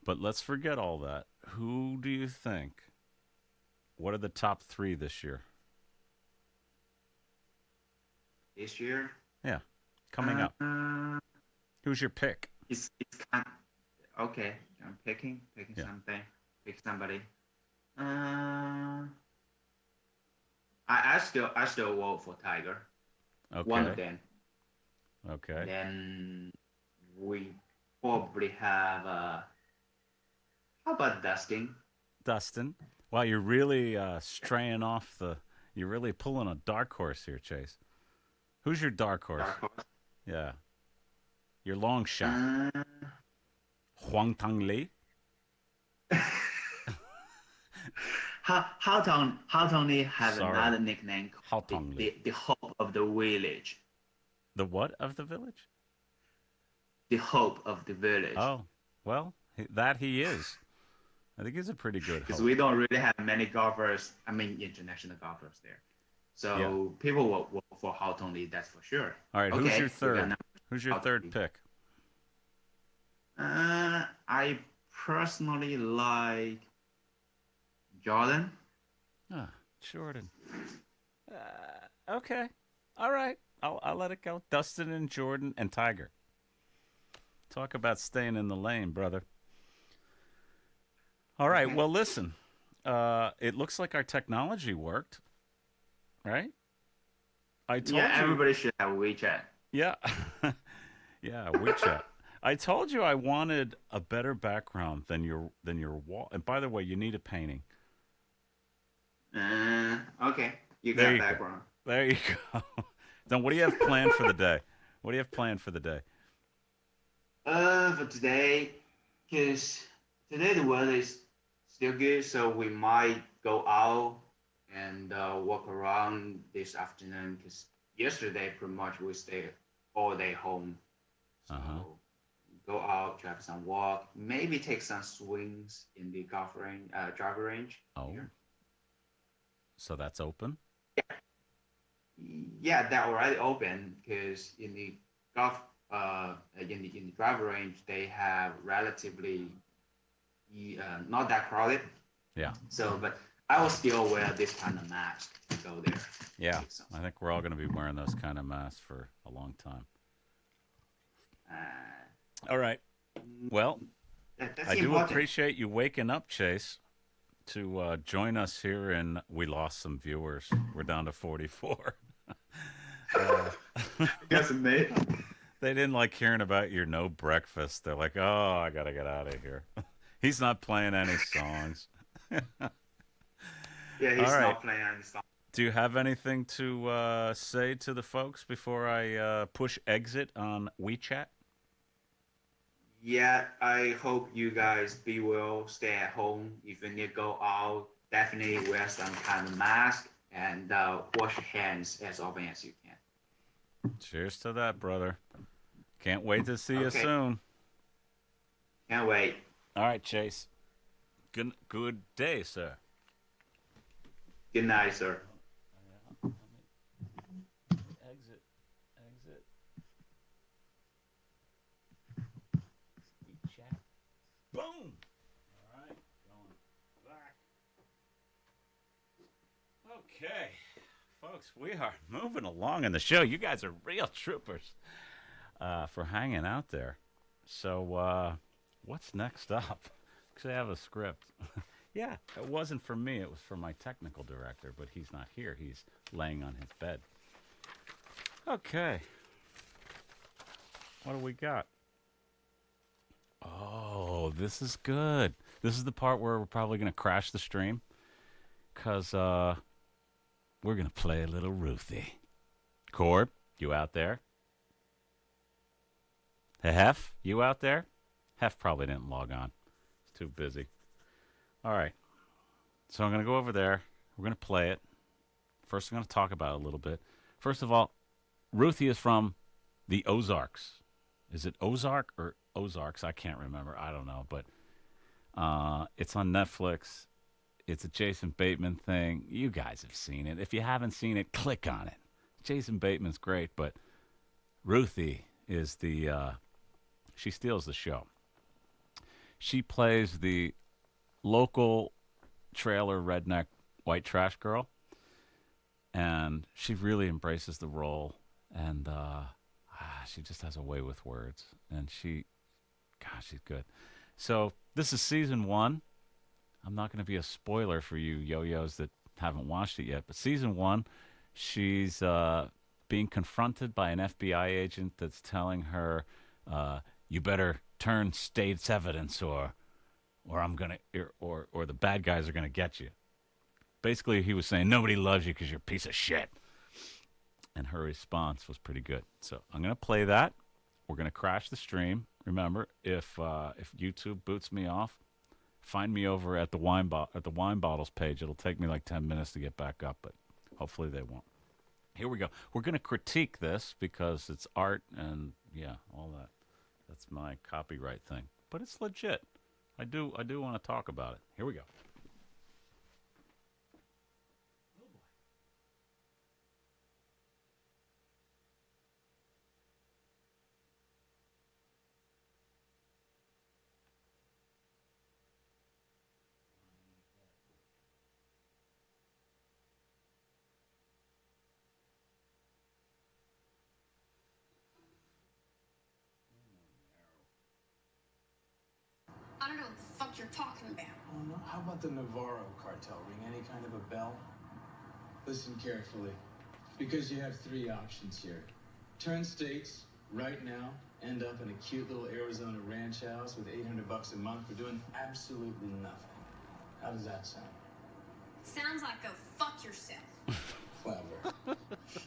But let's forget all that. Who do you think? What are the top three this year? This year. Yeah, coming up. Who's your pick? It's kind. Okay, I'm picking Yeah. something. Pick somebody. I still vote for Tiger. Okay. One of them. Okay. Then we probably have. How about Dustin? Dustin. Wow, you're really straying off You're really pulling a dark horse here, Chase. Who's your dark horse? Dark horse. Yeah. Your long shot. Huang Tang Li. Hautong have Sorry. another nickname called Hautongli. the hope of the village. The what of the village? The hope of the village. Oh, well, that he is. I think he's a pretty good Because hope. we don't really have many golfers. I mean, international golfers there. So Yeah. people will vote for Hautong Li, that's for sure. All right, Okay, who's your we got third? number Who's your Hautong third Li. pick? I personally like Jordan. Ah, Jordan. Okay. All right. I'll let it go. Dustin and Jordan and Tiger. Talk about staying in the lane, brother. All right. Okay. Well, listen. It looks like our technology worked, right? I told Yeah, you. everybody should have WeChat. Yeah. Yeah, WeChat. I told you I wanted a better background than your wall. And by the way, you need a painting. Okay, you There got you go. background. There you go. Then what do you have planned for the day? What do you have planned for the day? For today, because today the weather is still good, so we might go out and walk around this afternoon. Because yesterday, pretty much we stayed all day home. So Uh-huh. go out, have some walk, maybe take some swings in the golf range, driver range. Oh, here. so that's open? Yeah, that already open because in the golf, in the driver range, they have relatively not that crowded. Yeah. So, but I will still wear this kind of mask to go there. Yeah. Take some- I think we're all going to be wearing those kind of masks for a long time. All right. Well, that's I do important. appreciate you waking up, Chase, to join us here. And we lost some viewers. We're down to 44. Yes, mate. They didn't like hearing about your no breakfast. They're like, oh, I got to get out of here. He's not playing any songs. Yeah, he's All right. not playing any song. Do you have anything to say to the folks before I push exit on WeChat? Yeah, I hope you guys be well, stay at home. If you need to go out, definitely wear some kind of mask and wash your hands as often as you can. Cheers to that, brother. Can't wait to see you Okay. soon. Can't wait. All right, Chase. Good day, sir. Good night, sir. Exit. WeChat. Boom. All right, going back. Okay, folks, we are moving along in the show. You guys are real troopers for hanging out there. So, what's next up? Because I have a script. Yeah, it wasn't for me. It was for my technical director, but he's not here. He's laying on his bed. Okay. What do we got? Oh, this is good. This is the part where we're probably going to crash the stream because we're going to play a little Ruthie. Corb, you out there? Hef, you out there? Hef probably didn't log on. He's too busy. All right. So I'm going to go over there. We're going to play it. First, I'm going to talk about it a little bit. First of all, Ruthie is from the Ozarks. Is it Ozark or Ozarks? I can't remember. I don't know. But it's on Netflix. It's a Jason Bateman thing. You guys have seen it. If you haven't seen it, click on it. Jason Bateman's great, but Ruthie is she steals the show. She plays the local trailer redneck white trash girl, and she really embraces the role, and she just has a way with words, and she's good. So this is season 1. I'm not going to be a spoiler for you yo-yos that haven't watched it yet, but season 1, she's being confronted by an FBI agent that's telling her, you better turn state's evidence or I'm gonna or the bad guys are gonna get you. Basically, he was saying nobody loves you because you're a piece of shit. And her response was pretty good. So I'm gonna play that. We're gonna crash the stream. Remember, if YouTube boots me off, find me over at the at the wine bottles page. It'll take me like 10 minutes to get back up, but hopefully they won't. Here we go. We're going to critique this because it's art and yeah, all that. That's my copyright thing, but it's legit. I do want to talk about it. Here we go. I don't know what the fuck you're talking about. Oh, no. How about the Navarro cartel? Ring any kind of a bell? Listen carefully, because you have three options here. Turn states right now, end up in a cute little Arizona ranch house with $800 a month for doing absolutely nothing. How does that sound? Sounds like go fuck yourself. Clever.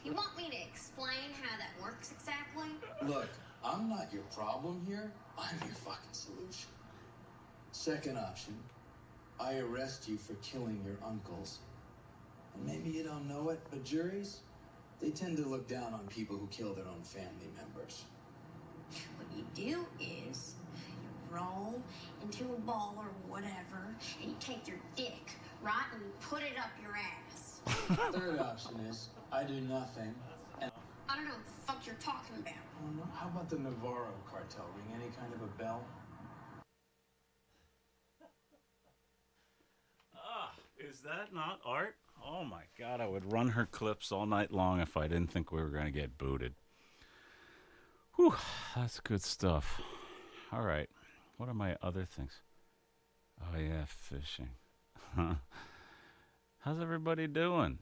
You want me to explain how that works exactly? Look, I'm not your problem here. I'm your fucking solution. Second option, I arrest you for killing your uncles. And maybe you don't know it, but juries, they tend to look down on people who kill their own family members. What you do is you roll into a ball or whatever, and you take your dick, right, and you put it up your ass. Third option is I do nothing. And I don't know what the fuck you're talking about. oh, no. How about the Navarro cartel? Ring any kind of a bell? Is that not art? Oh my God, I would run her clips all night long if I didn't think we were going to get booted. Whew, that's good stuff. All right, what are my other things? Oh yeah, fishing. How's everybody doing?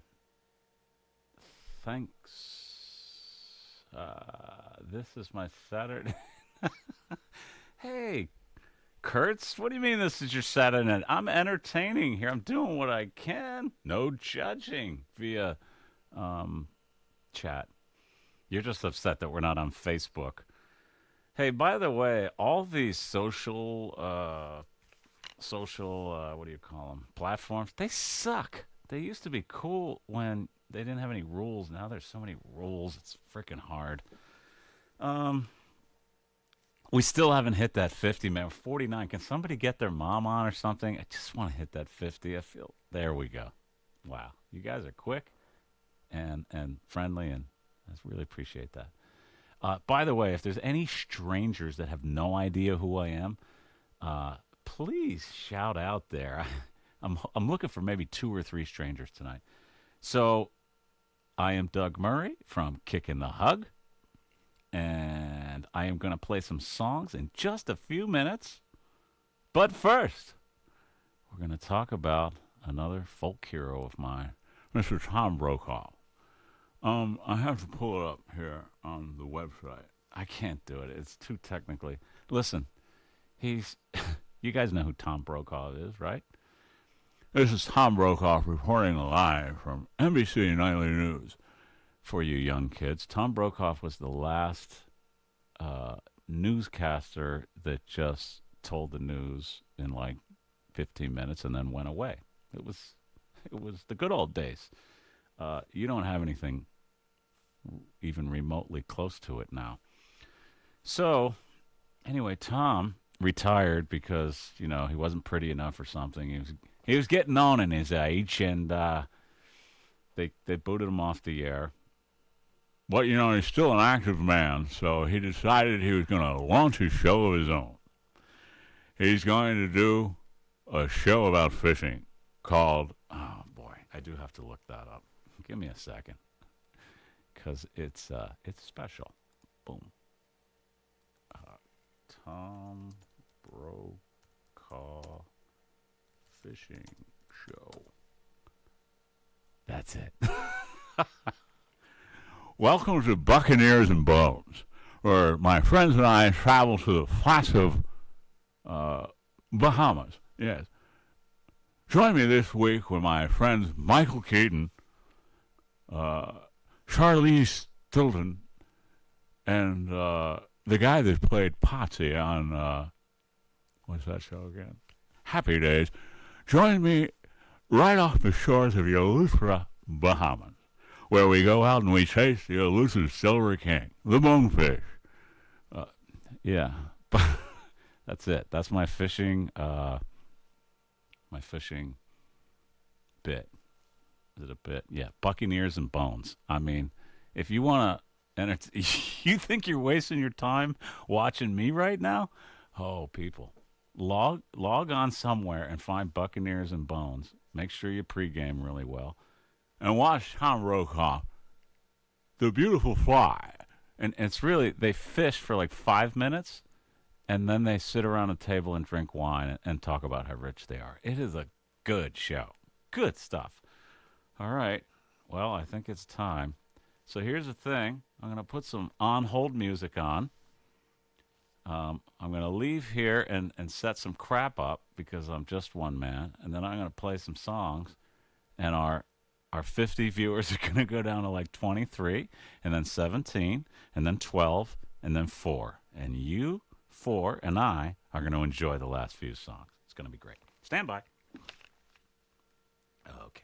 Thanks. This is my Saturday. Hey, Kurtz, what do you mean this is your Saturday night? I'm entertaining here. I'm doing what I can. No judging via chat. You're just upset that we're not on Facebook. Hey, by the way, all these social, what do you call them? Platforms, they suck. They used to be cool when they didn't have any rules. Now there's so many rules. It's freaking hard. We still haven't hit that 50, man. 49. Can somebody get their mom on or something? I just want to hit that 50. I feel. There we go. Wow. You guys are quick and friendly, and I really appreciate that. By the way, if there's any strangers that have no idea who I am, please shout out there. I'm looking for maybe 2 or 3 strangers tonight. So I am Doug Murray from Kickin' the Hug. And I am going to play some songs in just a few minutes. But first, we're going to talk about another folk hero of mine, Mr. Tom Brokaw. I have to pull it up here on the website. I can't do it. It's too technically. Listen, he's. You guys know who Tom Brokaw is, right? This is Tom Brokaw reporting live from NBC Nightly News. For you young kids, Tom Brokaw was the last newscaster that just told the news in like 15 minutes and then went away. It was the good old days. You don't have anything even remotely close to it now. So, anyway, Tom retired because he wasn't pretty enough or something. He was getting on in his age, and they booted him off the air. But, he's still an active man, so he decided he was going to launch a show of his own. He's going to do a show about fishing called, oh boy, I do have to look that up. Give me a second, because it's special. Boom. Tom Brokaw Fishing Show. That's it. Welcome to Buccaneers and Bones, where my friends and I travel to the flats of Bahamas. Yes. Join me this week with my friends Michael Keaton, Charlize Tilton, and the guy that played Potsy on, what's that show again? happy days, join me right off the shores of the Eleuthera, Bahamas, where we go out and we chase the elusive silver king, the bonefish. Yeah, that's it. That's my fishing bit. Is it a bit? Yeah, Buccaneers and Bones. I mean, if you want to, and you think you're wasting your time watching me right now? Oh, people, log on somewhere and find Buccaneers and Bones. Make sure you pregame really well, and watch Tom Brokaw, the beautiful fly. And it's really, they fish for like 5 minutes, and then they sit around a table and drink wine and talk about how rich they are. It is a good show. Good stuff. All right. Well, I think it's time. So here's the thing. I'm going to put some on-hold music on. I'm going to leave here and set some crap up because I'm just one man. And then I'm going to play some songs. And our 50 viewers are going to go down to like 23, and then 17, and then 12, and then 4. And you, 4, and I are going to enjoy the last few songs. It's going to be great. Stand by. Okay.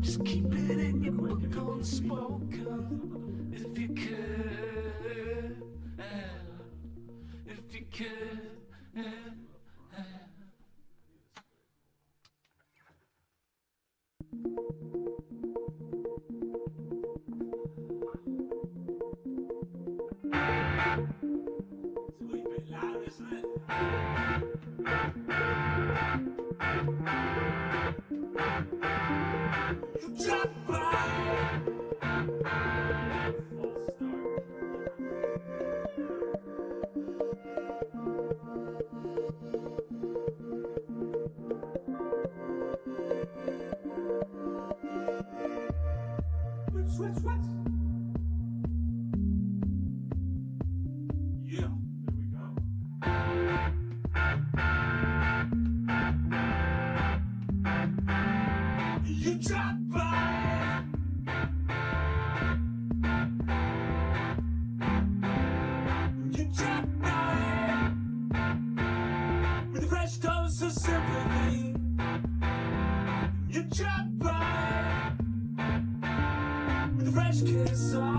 Just keep it in your book unspoken, if you can. if you could. It's a wee bit loud, isn't it? You drop by. False start. What? Yeah, there we go. You drop by. You drop by with a fresh dose of sympathy. You drop by with a fresh kiss of you.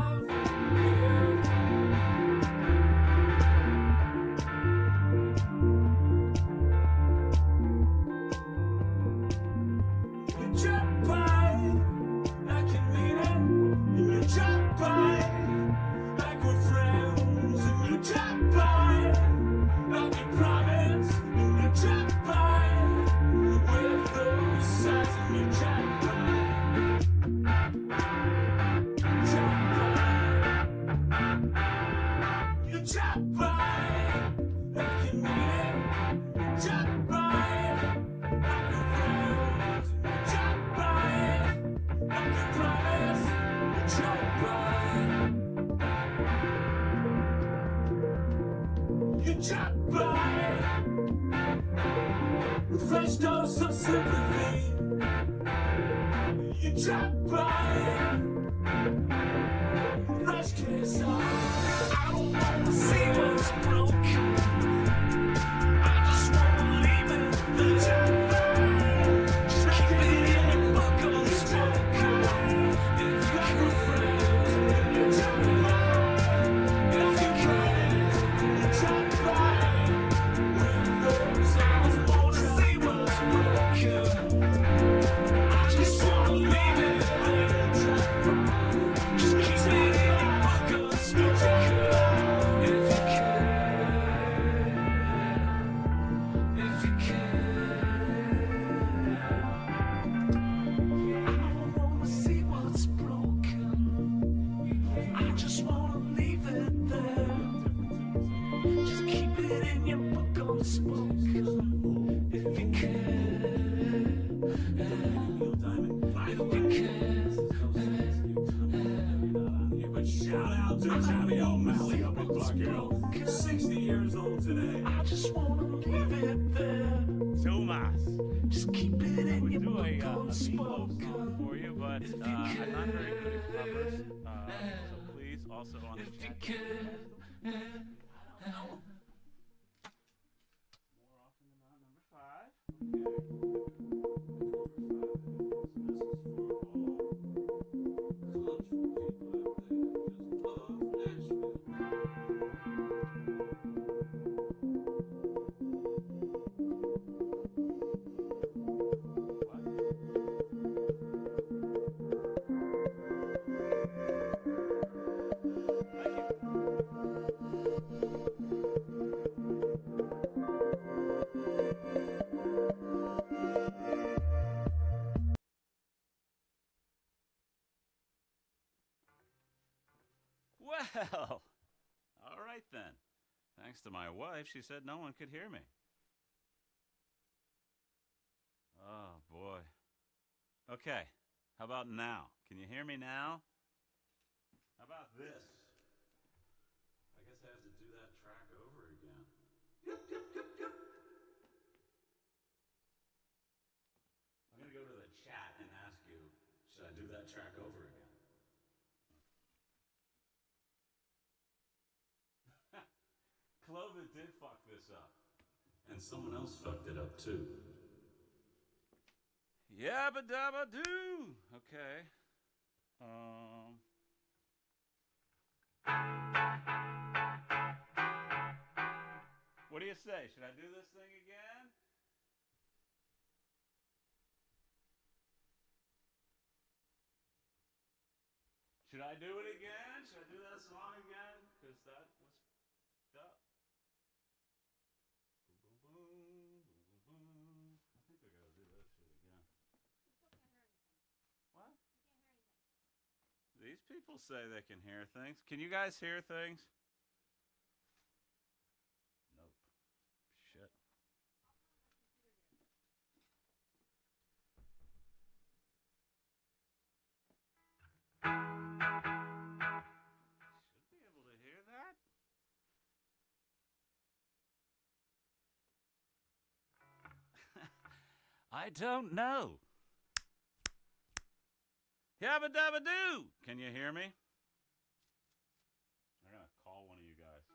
You drop by like you mean it, and you drop by like we're friends, and you drop by like you promised, and you drop by with those signs, and you drop by. You drop by like you mean it. You drop by like a friend. You drop by like you promised. You drop by. You drop by with a fresh dose of sympathy. You drop by. Fresh kiss on. I don't wanna see what's broken. I just wanna leave it there. Just keep it in your book unspoken. If you can friends, you drop by. If you can, you drop by. With those eyes, I wanna see what's broken. I just wanna leave it there. Drop by. Just keep it in your book unspoken. If you can, if you can. I don't wanna see what's broken. I just wanna leave it there. Just keep it in your book unspoken. If you can, if you can. But shout out to Johnny O'Malley up in Buck Hill. 60 years old today. I just wanna leave it there. Tomas. Just keep it in We your do book a Beatles song unspoken. for you, but I'm not very good at covers. So please, also on the If you chat. can. More often than not, number 5. Well, all right then. Thanks to my wife, she said no one could hear me. Oh, boy. Okay, how about now? Can you hear me now? How about this? I guess I have to do that track over again. I'm going to go to the chat and ask you, should I do that track over again? Clover did fuck this up. And someone else fucked it up too. Yabba dabba doo! Okay. you say? Should I do this thing again? Should I do it again? Should I do that song again? Because that was up. Boom, boom, boom, boom, boom, boom. I think I gotta do that shit again. What? These people say they can hear things. Can you guys hear things? Nope. Shit. Should be able to hear that. I don't know. Yabba dabba doo. Can you hear me? I'm gonna call one of you guys.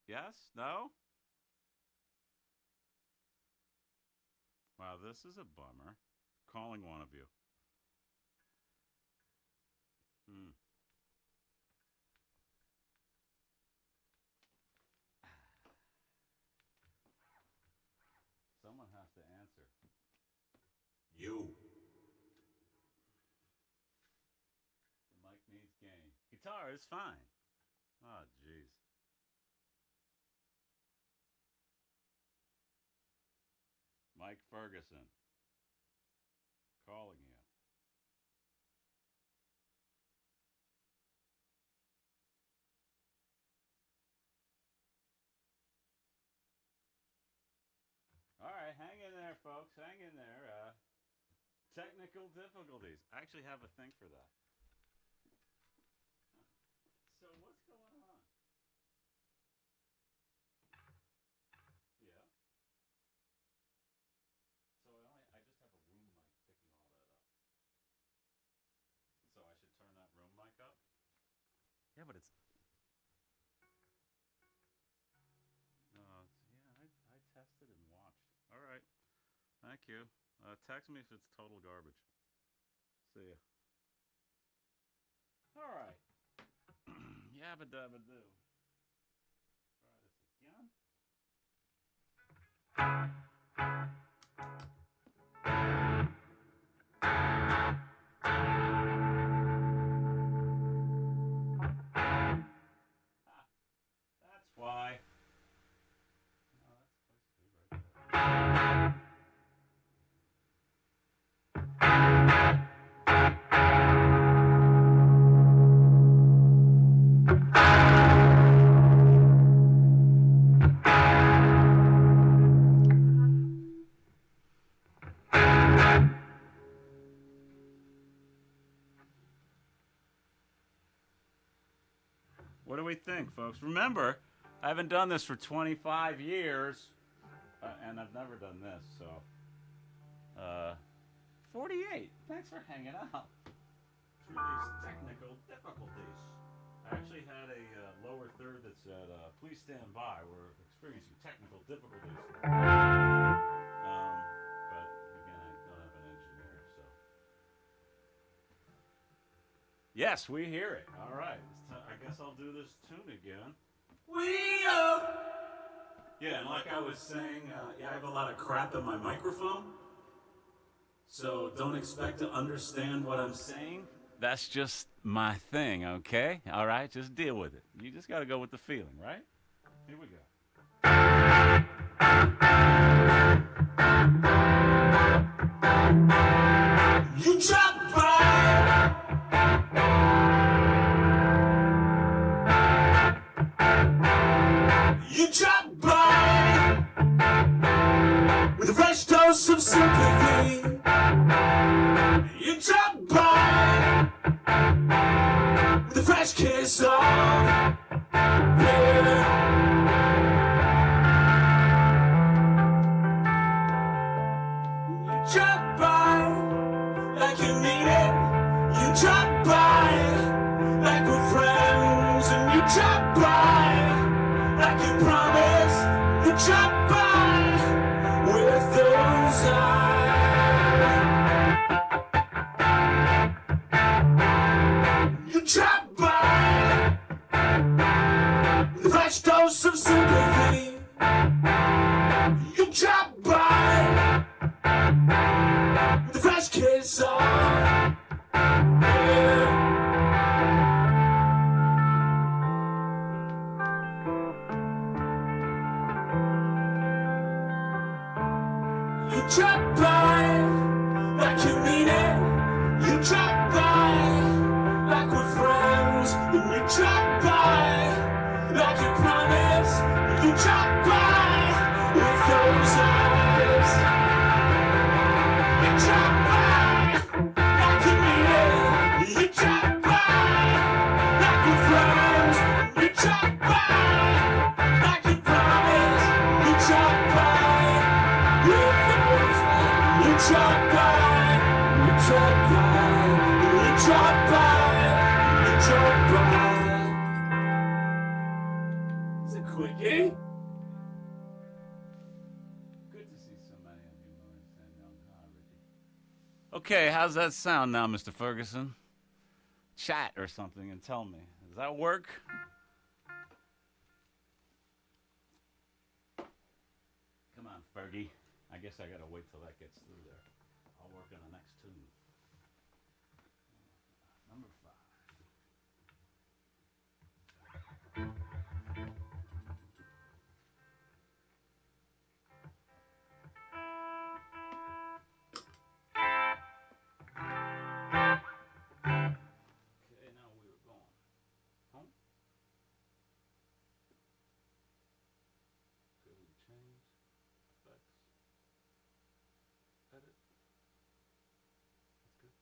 Yes? No? Wow, this is a bummer. Calling one of you. Someone has to answer. You. The mic needs gain. Guitar is fine. Oh, jeez. Mike Ferguson. Calling you. All right, hang in there, folks. Hang in there. Technical difficulties. I actually have a thing for that. So what's going on? Yeah. So I just have a room mic picking all that up. So I should turn that room mic up? Yeah, but it's... I tested and watched. All right. Thank you. Text me if it's total garbage. See ya. All right. Yabba dabba doo. Try this again. That's why. No, that's supposed to be right there. What do we think, folks? Remember, I haven't done this for 25 years, and I've never done this, so... 48. Thanks for hanging out through these technical difficulties. I actually had a lower third that said, please stand by, we're experiencing technical difficulties. But, again, I don't have an engineer, so... Yes, we hear it. All right. I guess I'll do this tune again. We are... Yeah, and like I was saying, I have a lot of crap in my microphone. So don't expect to understand what I'm saying. That's just my thing, okay? All right? Just deal with it. You just got to go with the feeling, right? Here we go. You drop by. You drop by with a fresh dose of sympathy. You drop by with a fresh kiss of fear. You drop by like you mean it. You drop by like we're friends, and you drop by like you promised. You drop by with those eyes. You drop by fresh dose of sympathy. You drop by with a fresh kiss on. Yeah. You drop by like you mean it. You drop by like we're friends. And you drop by like you promised. You drop by with those eyes. You drop by like you mean it. You drop by like we're friends. You drop by like you promised. You drop by with those eyes. You drop by. You drop by. You drop by. You drop by. It's a quickie. Good to see so many of you, Maurice and Young. Hi, Ricky. Okay, how's that sound now, Mr. Ferguson? Chat or something and tell me. Does that work? Come on, Fergie. I guess I gotta wait till that gets through there. I'll work on the next tune. Number 5. Okay, now we were going home. Go to change, effects, edit. That's good.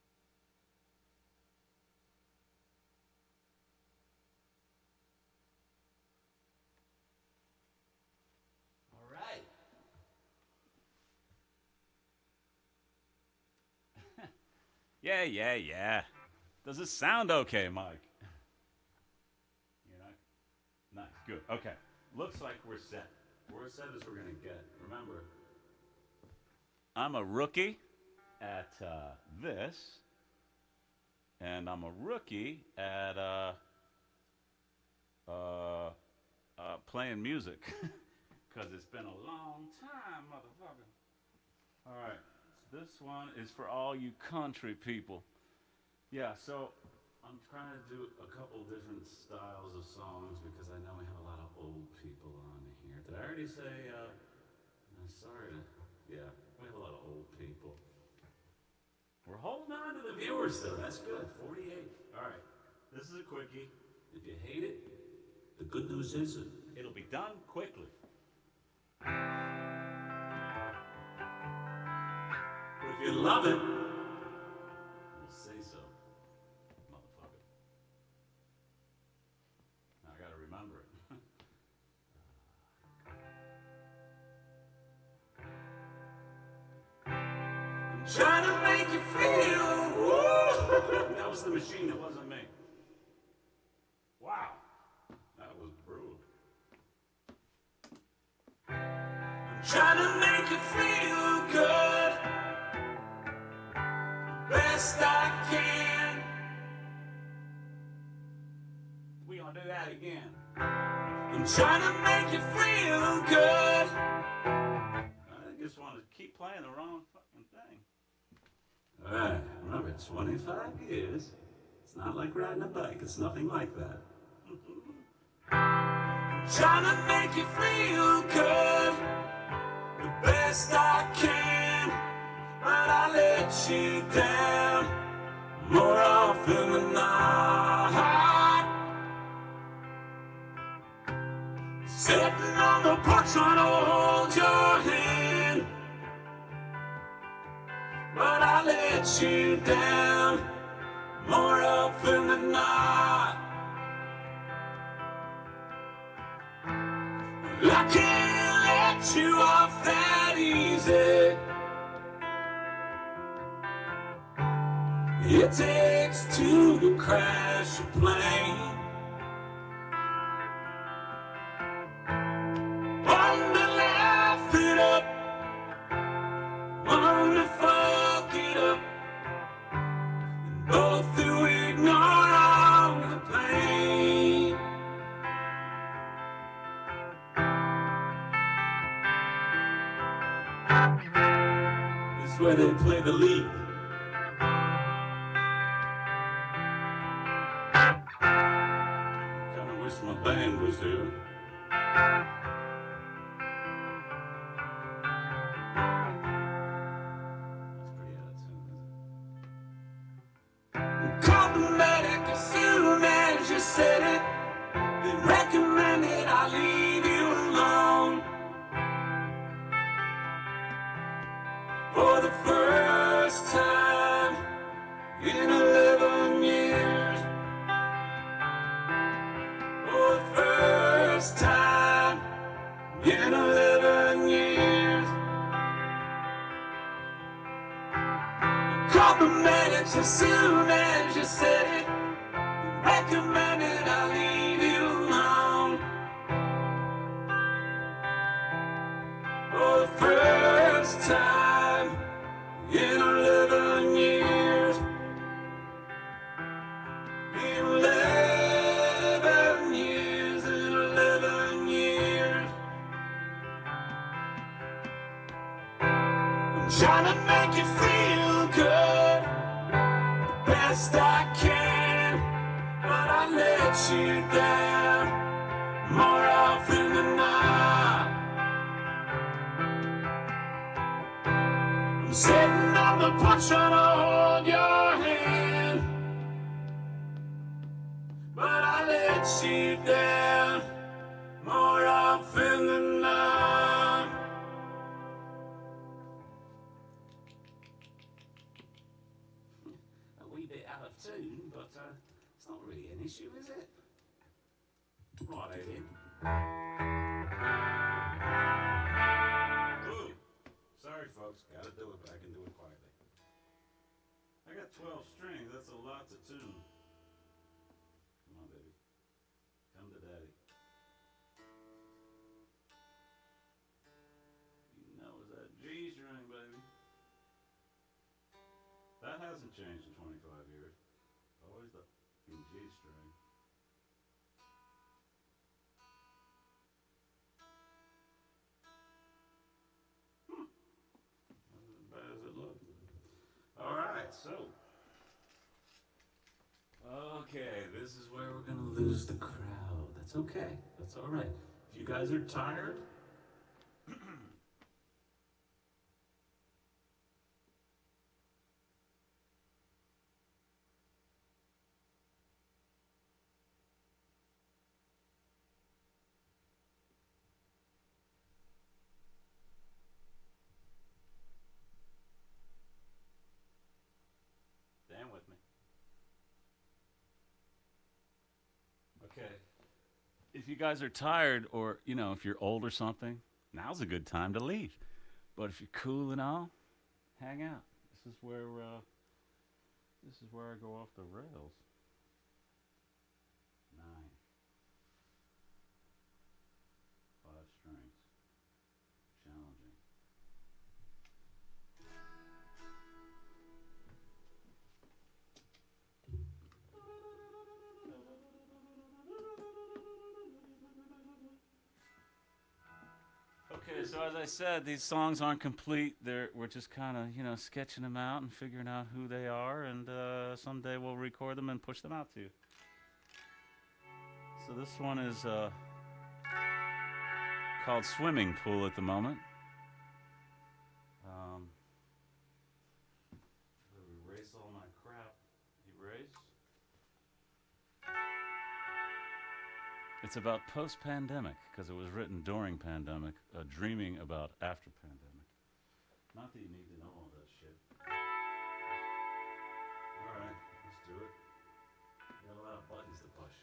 All right. Yeah. Does it sound okay, Mike? You're not? Nice, good. Okay. Looks like we're set. We're as set as we're going to get. Remember, I'm a rookie at this, and I'm a rookie at playing music, because it's been a long time, motherfucker. All right. This one is for all you country people. Yeah, so I'm trying to do a couple different styles of songs because I know we have a lot of old people on here. Did I already say, I'm sorry. Yeah, we have a lot of old people. We're holding on to the viewers, though. That's good. 48. All right. This is a quickie. If you hate it, the good news is it'll be done quickly. But if you love it, we'll say so, motherfucker. Now I gotta remember it. I'm trying to make you feel. Woo! That was the machine, it wasn't me. Wow, that was brutal. I'm trying to make you feel good, best I can. We gonna do that again. I'm trying to make you feel good. I just want to keep playing the wrong fucking thing. All right, remember, 25 years. It's not like riding a bike. It's nothing like that. I'm trying to make you feel good, the best I can, but I let you down more often than not. Sitting on the porch trying to hold your hand, but I let you down more often than not. I can't let you off that easy. It takes two to crash a plane. One to laugh it up, one to fuck it up, and both to ignore all the pain. where they play the lead. Kinda wish my band was here. That's pretty out of tune, isn't it? Called the medic as soon as you said it. They recommended I leave you alone. For the first time in 11 years. For the first time in 11 years. Called the medics as soon as you said it. Recommended I leave you alone. For the first time in 11 years. In 11 years, in 11 years. I'm trying to make you feel good, the best I can, but I let you down more often than not. I'm sitting on the porch trying to hold your hand, but I let you down more often than not. A wee bit out of tune, but it's not really an issue, is it? Right, Adrian. Ooh, sorry folks, gotta do it, but I can do it quietly. I got 12 strings, that's a lot to tune. Come on, baby. Come to daddy. You know it's that G string, baby. That hasn't changed in 25 years. Always the fucking G string. Not as bad as it looked. Alright, so. Okay, this is where we're gonna lose the crowd. That's okay. That's alright. If you guys are tired, stand with me. Okay. If you guys are tired, or if you're old or something, now's a good time to leave. But if you're cool and all, hang out. This is where I go off the rails. 9. 5 strings. Challenging. Okay, so as I said, these songs aren't complete. We're just kind of, sketching them out and figuring out who they are, and someday we'll record them and push them out to you. So this one is called Swimming Pool at the moment. Erase all my crap. Erase. It's about post-pandemic, because it was written during pandemic, dreaming about after pandemic. Not that you need to know all that shit. Alright, let's do it. We got a lot of buttons to push.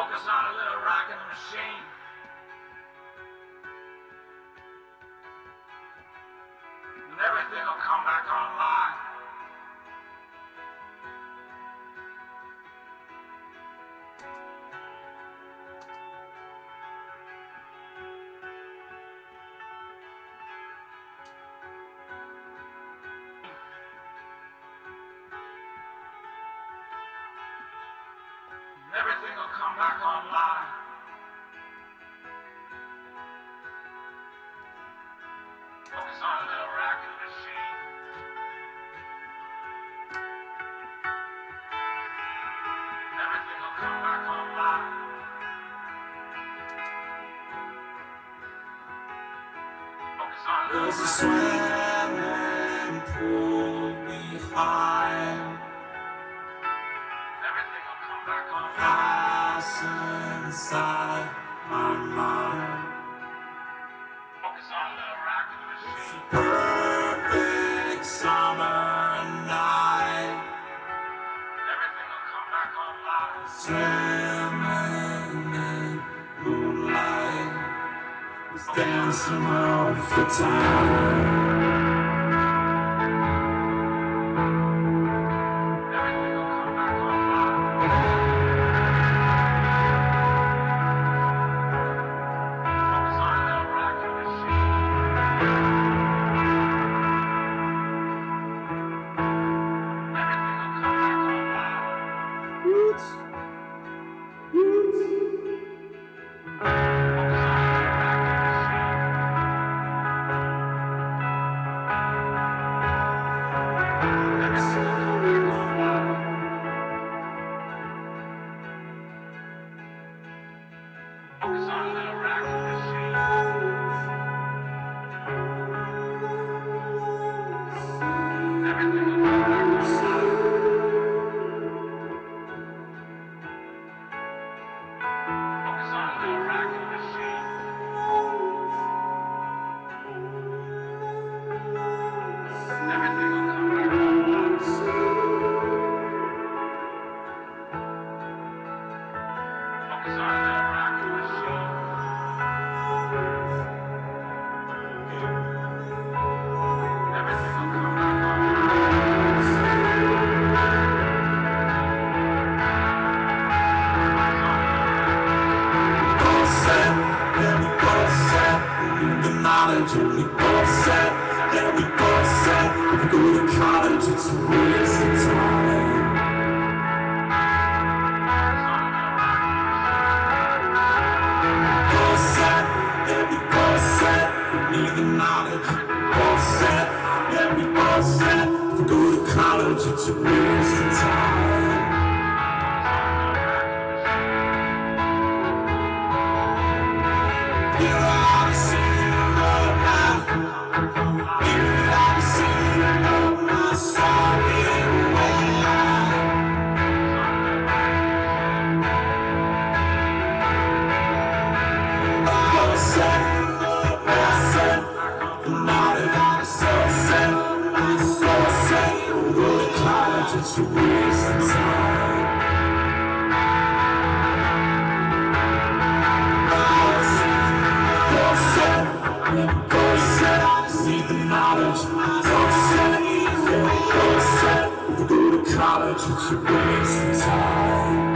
Focus on a little rock in the machine. And everything will come back online. And everything will come back online. Focus on a little rock in the machine. Everything will come back online. Focus on a little There's a rock. swimming pool behind Everything will come back online. us inside my mind. Focus on a little rock in the machine. Perfect summer night, Everything will come back online. swimming in moonlight, was dancing all the time. Everything will come back online. Focus on a little rock in the machine. Everything will come back online. Focus on a little rock in the Focus on a little rock in the machine. Everything will come back online. Focus on a little rock in the machine. Everything will come back online. Focus on a little rock in the machine. Everything will come back All set, yeah, we all set. We need the knowledge, and we all set. Yeah, we all set. If we go to college, it's a waste of time. All set, yeah, we all set. We need the knowledge, all set. Yeah, we all set. If we go to college, it's a waste of time. You're all the same, now. You're all the same, my sorry way. All set, the knowledge, all set, we go to college, it's a waste of time. Need the knowledge, if you go to college, it's a waste of time.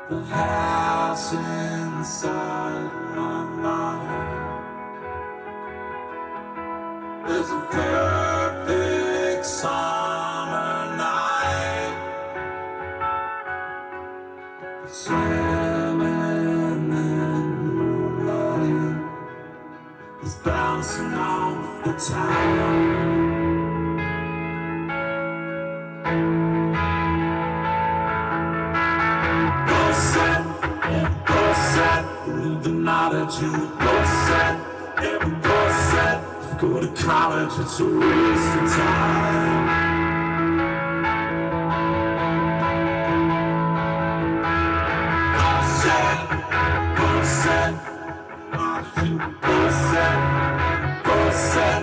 the house inside my mind. There's a perfect summer night, swimming in moonlight, is bouncing off the tower. Leave the knowledge in the corset. Every corset. If you go to college, it's a waste of time. Corset, corset, corset, corset.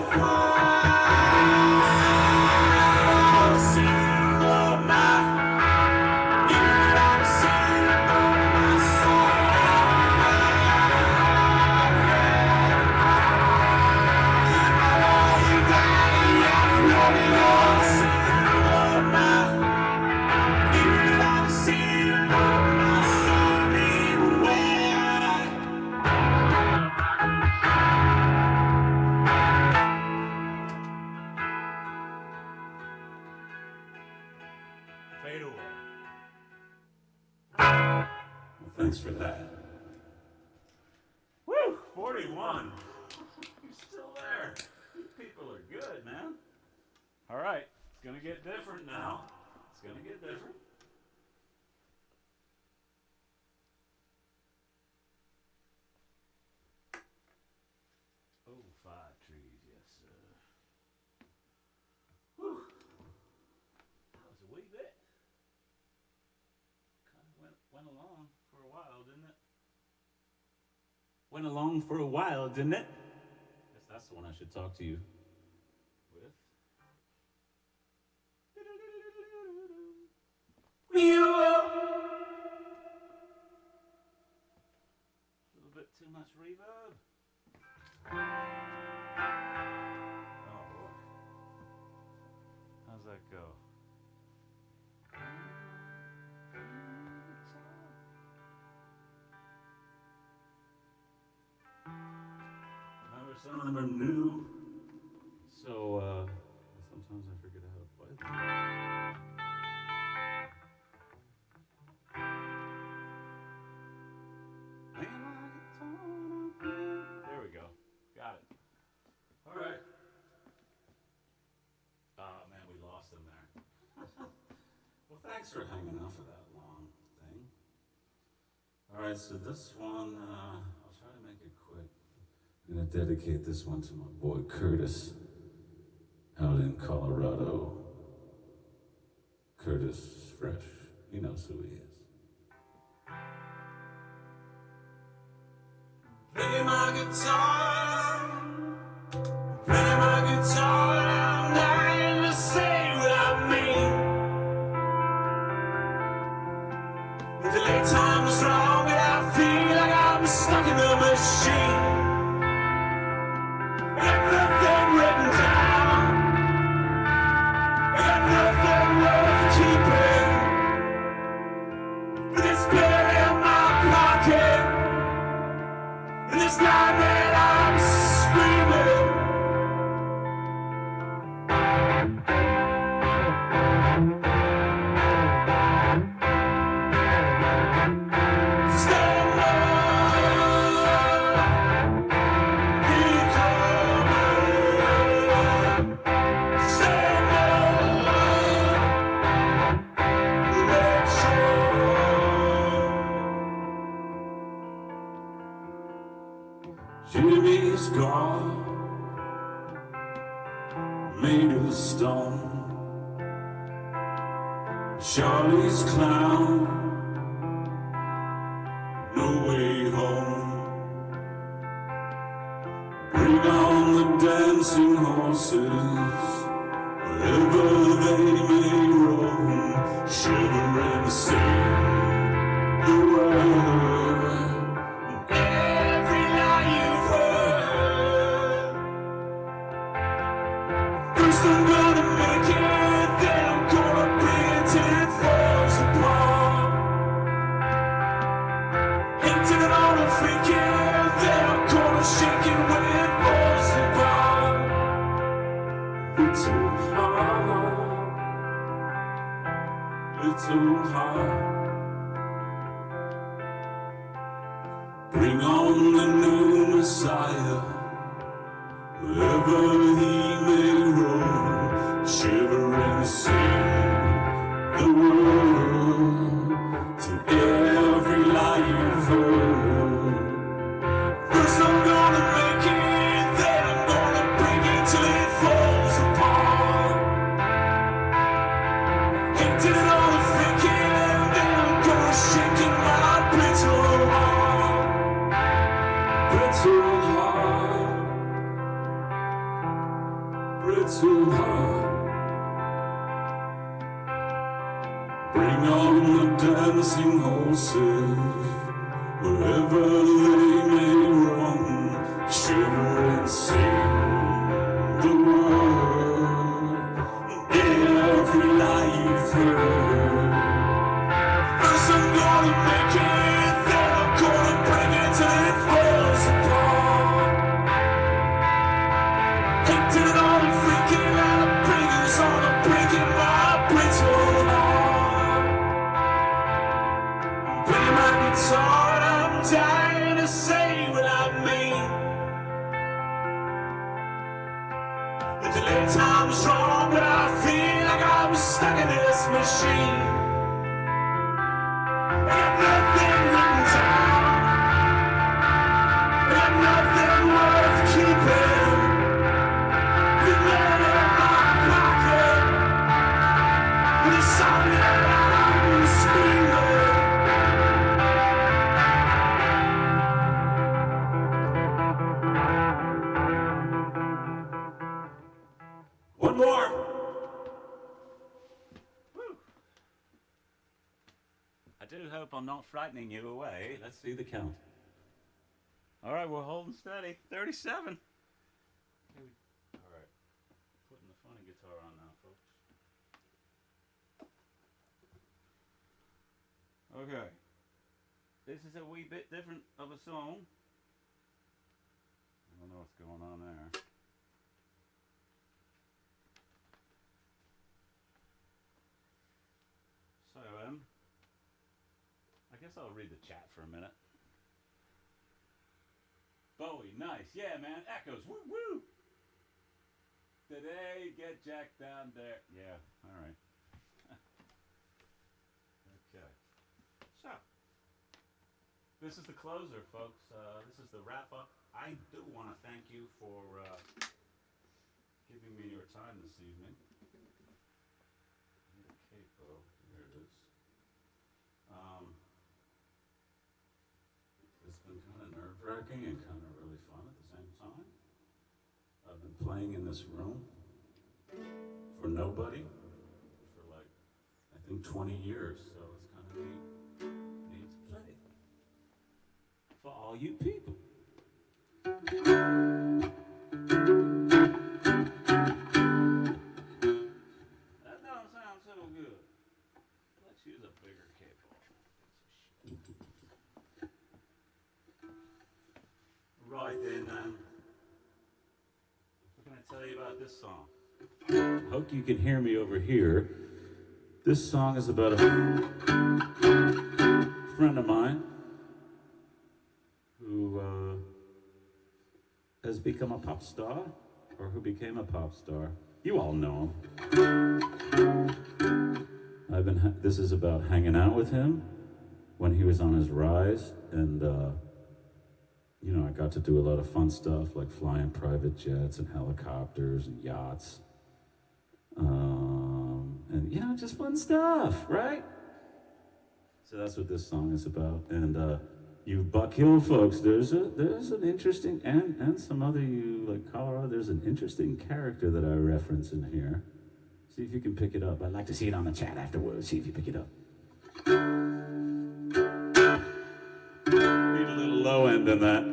Single night, you gotta sing my song. Fade away. Well, thanks for that. Woo! 41. You're still there. You people are good, man. All right. It's going to get different now. It's going to get different. Oh, 5 trees, yes, sir. Whew. That was a wee bit. Kind of went along for a while, didn't it? Went along for a while, didn't it? Guess that's the one I should talk to you with. A little bit too much reverb. Oh boy. How's that go? Remember, some of them are new, so sometimes I forget how to play them. There we go. Got it. All right. Oh man, we lost them there. Well, thanks for hanging out for that long thing. All right, so this one, I'll try to make it quick. I'm gonna dedicate this one to my boy Curtis out in Colorado. Curtis Fresh, he knows who he is. Play my guitar, play my guitar, I'm dying to say what I mean. The delay time is wrong and I feel like I'm stuck in the machine. I got nothing written down, I got nothing worth keeping, but it's been in my pocket. And this night that I'm screaming, stay Jimmy's gone, made of stone. Charlie's clown, no way home. Bring on the dancing horses, wherever they may roam. Shiver and sing the word. Every lie you've heard. First I'm gonna make it, then I'm gonna bend till it falls apart. Bring on the new Messiah, wherever he may roam, shiver and sing the word to every life you've heard. First I'm gonna make it, then I'm gonna break it till it falls apart. Hated it all the faking, and then I'm gonna shake in my brittle heart. Brittle heart, brittle heart. Bring on the dancing horses, wherever they may run, shiver and sing the word, every life you've heard. First I'm gonna make it, then I'm gonna break it till it falls apart. Hated it all and freaking out of breakers on a breaking my brittle heart. Play my guitar and I'm dying to say what I mean. The delay time's wrong, but I feel like I'm stuck in this machine. I got nothing written down, I got nothing worth keeping. The man in my pocket, with a song that I'm screaming. One more. I do hope I'm not frightening you away. Let's see the count. All right, we're holding steady. 37. All right, putting the funny guitar on now, folks. Okay, this is a wee bit different of a song. I don't know what's going on there. So, I guess I'll read the chat for a minute. Bowie, nice. Yeah, man. Echoes. Woo woo. Today, get Jack down there. Yeah, all right. Okay. So, this is the closer, folks. This is the wrap up. I do want to thank you for giving me your time this evening. Need a capo. Here it is. It's been kind of nerve-wracking and kind of really fun at the same time. I've been playing in this room for nobody for like, I think 20 years, so it's kind of neat to play for all you people. That don't sound so good. Let's use a bigger cable. Right then, what can I tell you about this song? Hope you can hear me over here. This song is about a friend of mine who has become a pop star, or who became a pop star. You all know him. This is about hanging out with him when he was on his rise, and you know, I got to do a lot of fun stuff like flying private jets and helicopters and yachts. And, you know, just fun stuff, right? So that's what this song is about. And you Buck Hill folks, there's an interesting, and some other you like Colorado, there's an interesting character that I reference in here. See if you can pick it up. I'd like to see it on the chat afterwards. See if you pick it up. Need a little low end in that.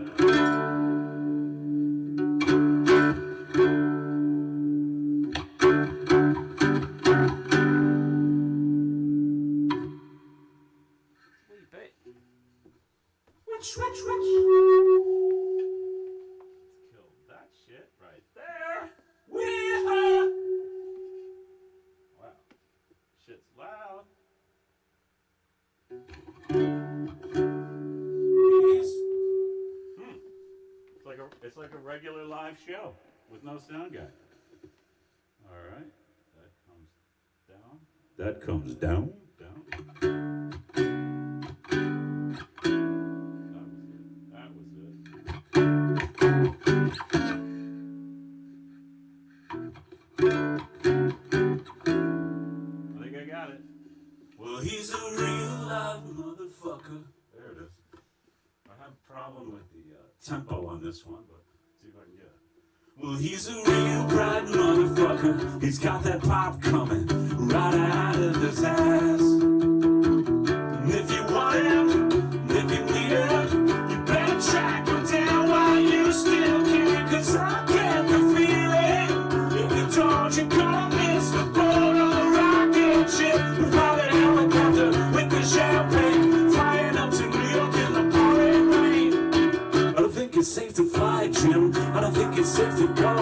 Let's kill that shit right there. Wow. Shit's loud. Please like a regular live show with no sound guy. All right, that comes down. That comes down. That was it. I think I got it. Well, he's a real live motherfucker. There it is. I have a problem with the tempo on this one, but see if I can get it. Well, he's a real bright motherfucker. He's got that pop coming right out of his ass. And if you want him, if you need him, you better track him down while you still can. 'Cause I get the feeling, if you don't, you're gonna miss the boat on a rocket ship. With private helicopter with the champagne, flying up to New York in the pouring rain. I don't think it's safe to fly, Jim. I don't think it's safe to go.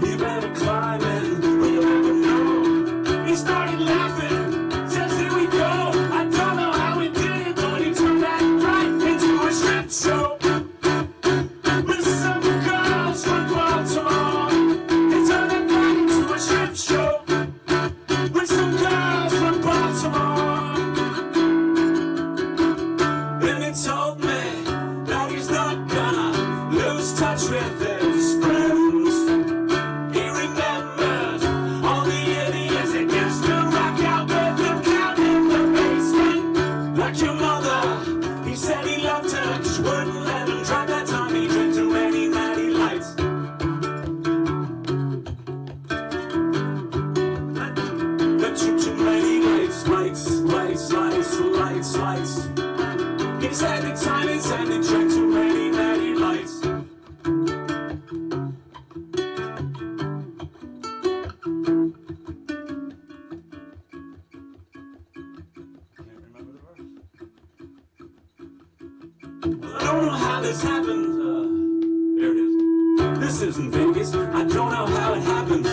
You better climb in, or you'll never know. He started laughing, says here we go. I don't know how he did it, but he turned that right into a strip show. With some girls from Baltimore, he turned that right into a strip show. With some girls from Baltimore. Then he told me that he's not gonna lose touch with his friends. He remembers all the idiots that used to rock out with him down in the basement. Like your mother, he said he loved her, just wouldn't let him drive that time. He drank too many natty lights. But too many lights. He said the time he said he drank too many natty lights. Can't remember the verse. Well, I don't know how this happened. There it is. This isn't Vegas. I don't know how it happened.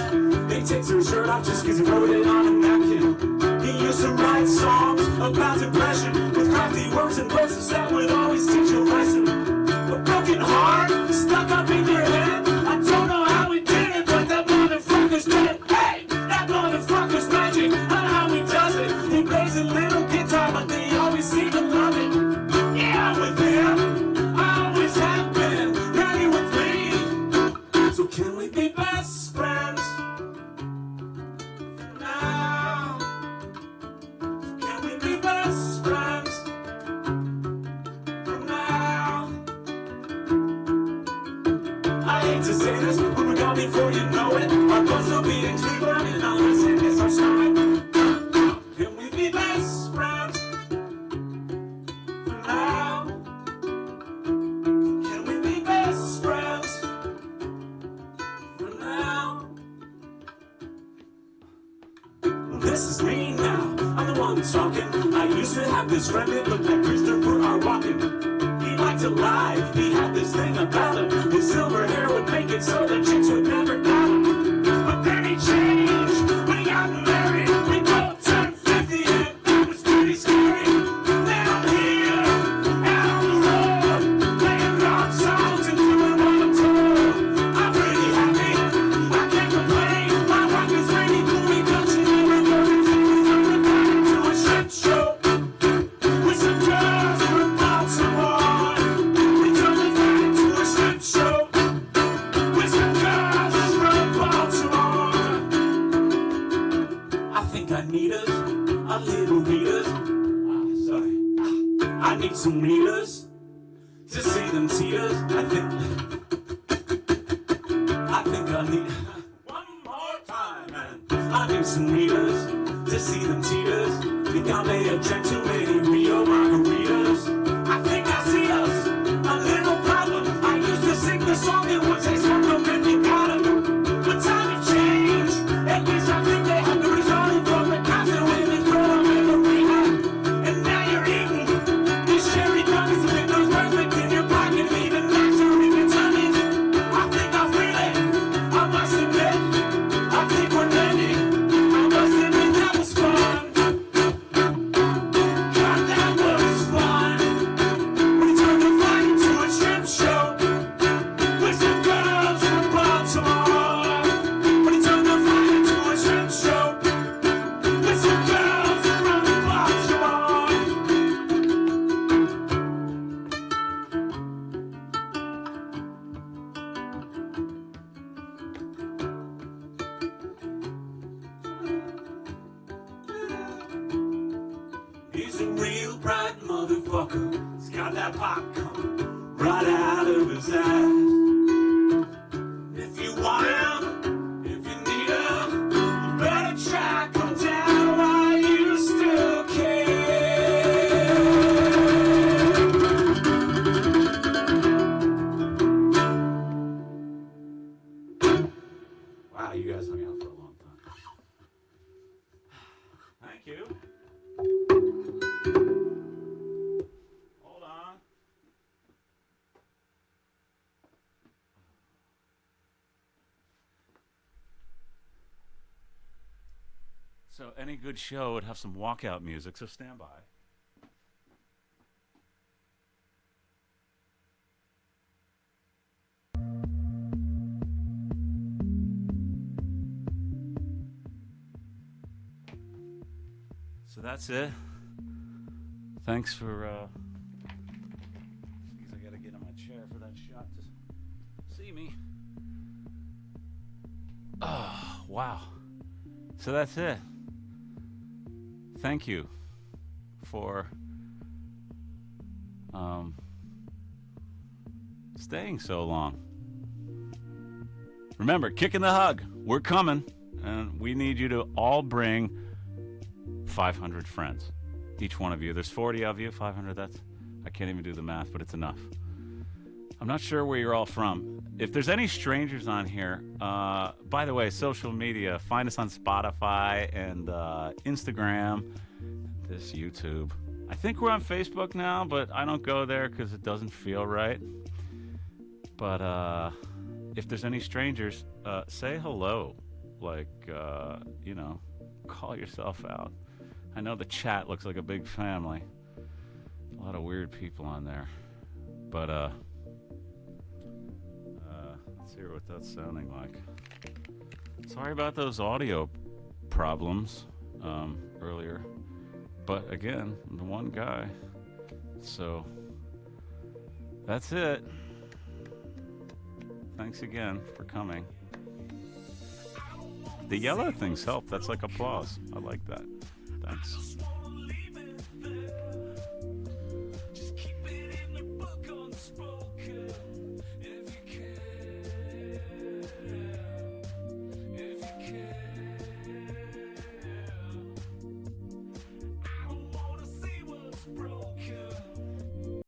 He takes her shirt off just 'cause he wrote it on a napkin. He used to write songs about depression with crafty words and verses that would always teach a lesson. A broken heart stuck up in your head. I don't know how he did it, but that motherfucker's dead. Hey, that motherfucker's magic. I know how he does it. He plays a little guitar, but they always seem to love it. Yeah, I'm with him. I always have been. Ready with me. So can we be best friends? Now. Can we be best friends? For now. I hate to say this, but we're gone before you know it. Our boats will be in Cleveland, and I'll listen as our story. Can we be best friends? For now. Can we be best friends? For now. Well, this is me now. I'm the one talking. I used to have this friend that looked like Christopher R. Walken. He liked to lie. He had this thing about him. His silver hair would make it so the chicks would never got him. But then he changed when he got married. We both turned 50 and it was pretty scary. Now I'm here, out on the road, playing rock songs and doing what I'm told. I'm pretty happy. I can't complain. My wife is ready for me. Don't you ever go to to a shit show with some girls from Baltimore. We turned it right into a shit show with some girls from Baltimore. I think I need us a little readers. I need some readers to see them tears. I think I need one more time, man. I need some readers to see them tears. Think I may have drank too many Rio margaritas. I think I see us a little problem. I used to sing the song that would say something when you got him. But time has changed. At least I think they had to resign from the cops and when they throw them in the rehab. And now you're eating these cherry gummies with those words in your pocket, leaving nicer in your tummies. I think I feel it. I must admit. I think we're ready. I must admit that was fun. God real bright motherfucker. He's got that pop coming right out of his ass. If you want him, if you need him, you better track him down while you still can. Wow, you guys hung out for a long time. Thank you. Hold on. So any good show would have some walkout music, so stand by. So that's it. Thanks for, geez, I gotta get in my chair for that shot to see me. Oh, wow. So that's it. Thank you for staying so long. Remember, kicking the hug. We're coming, and we need you to all bring 500 friends. Each one of you. There's 40 of you. 500, that's... I can't even do the math, but it's enough. I'm not sure where you're all from. If there's any strangers on here, by the way, social media, find us on Spotify and Instagram, this YouTube. I think we're on Facebook now, but I don't go there because it doesn't feel right. But if there's any strangers, say hello. Like, you know, call yourself out. I know the chat looks like a big family. A lot of weird people on there. But, let's hear what that's sounding like. Sorry about those audio problems earlier. But again, I'm the one guy. So, that's it. Thanks again for coming. The yellow things help. That's like applause. I like that. Thanks.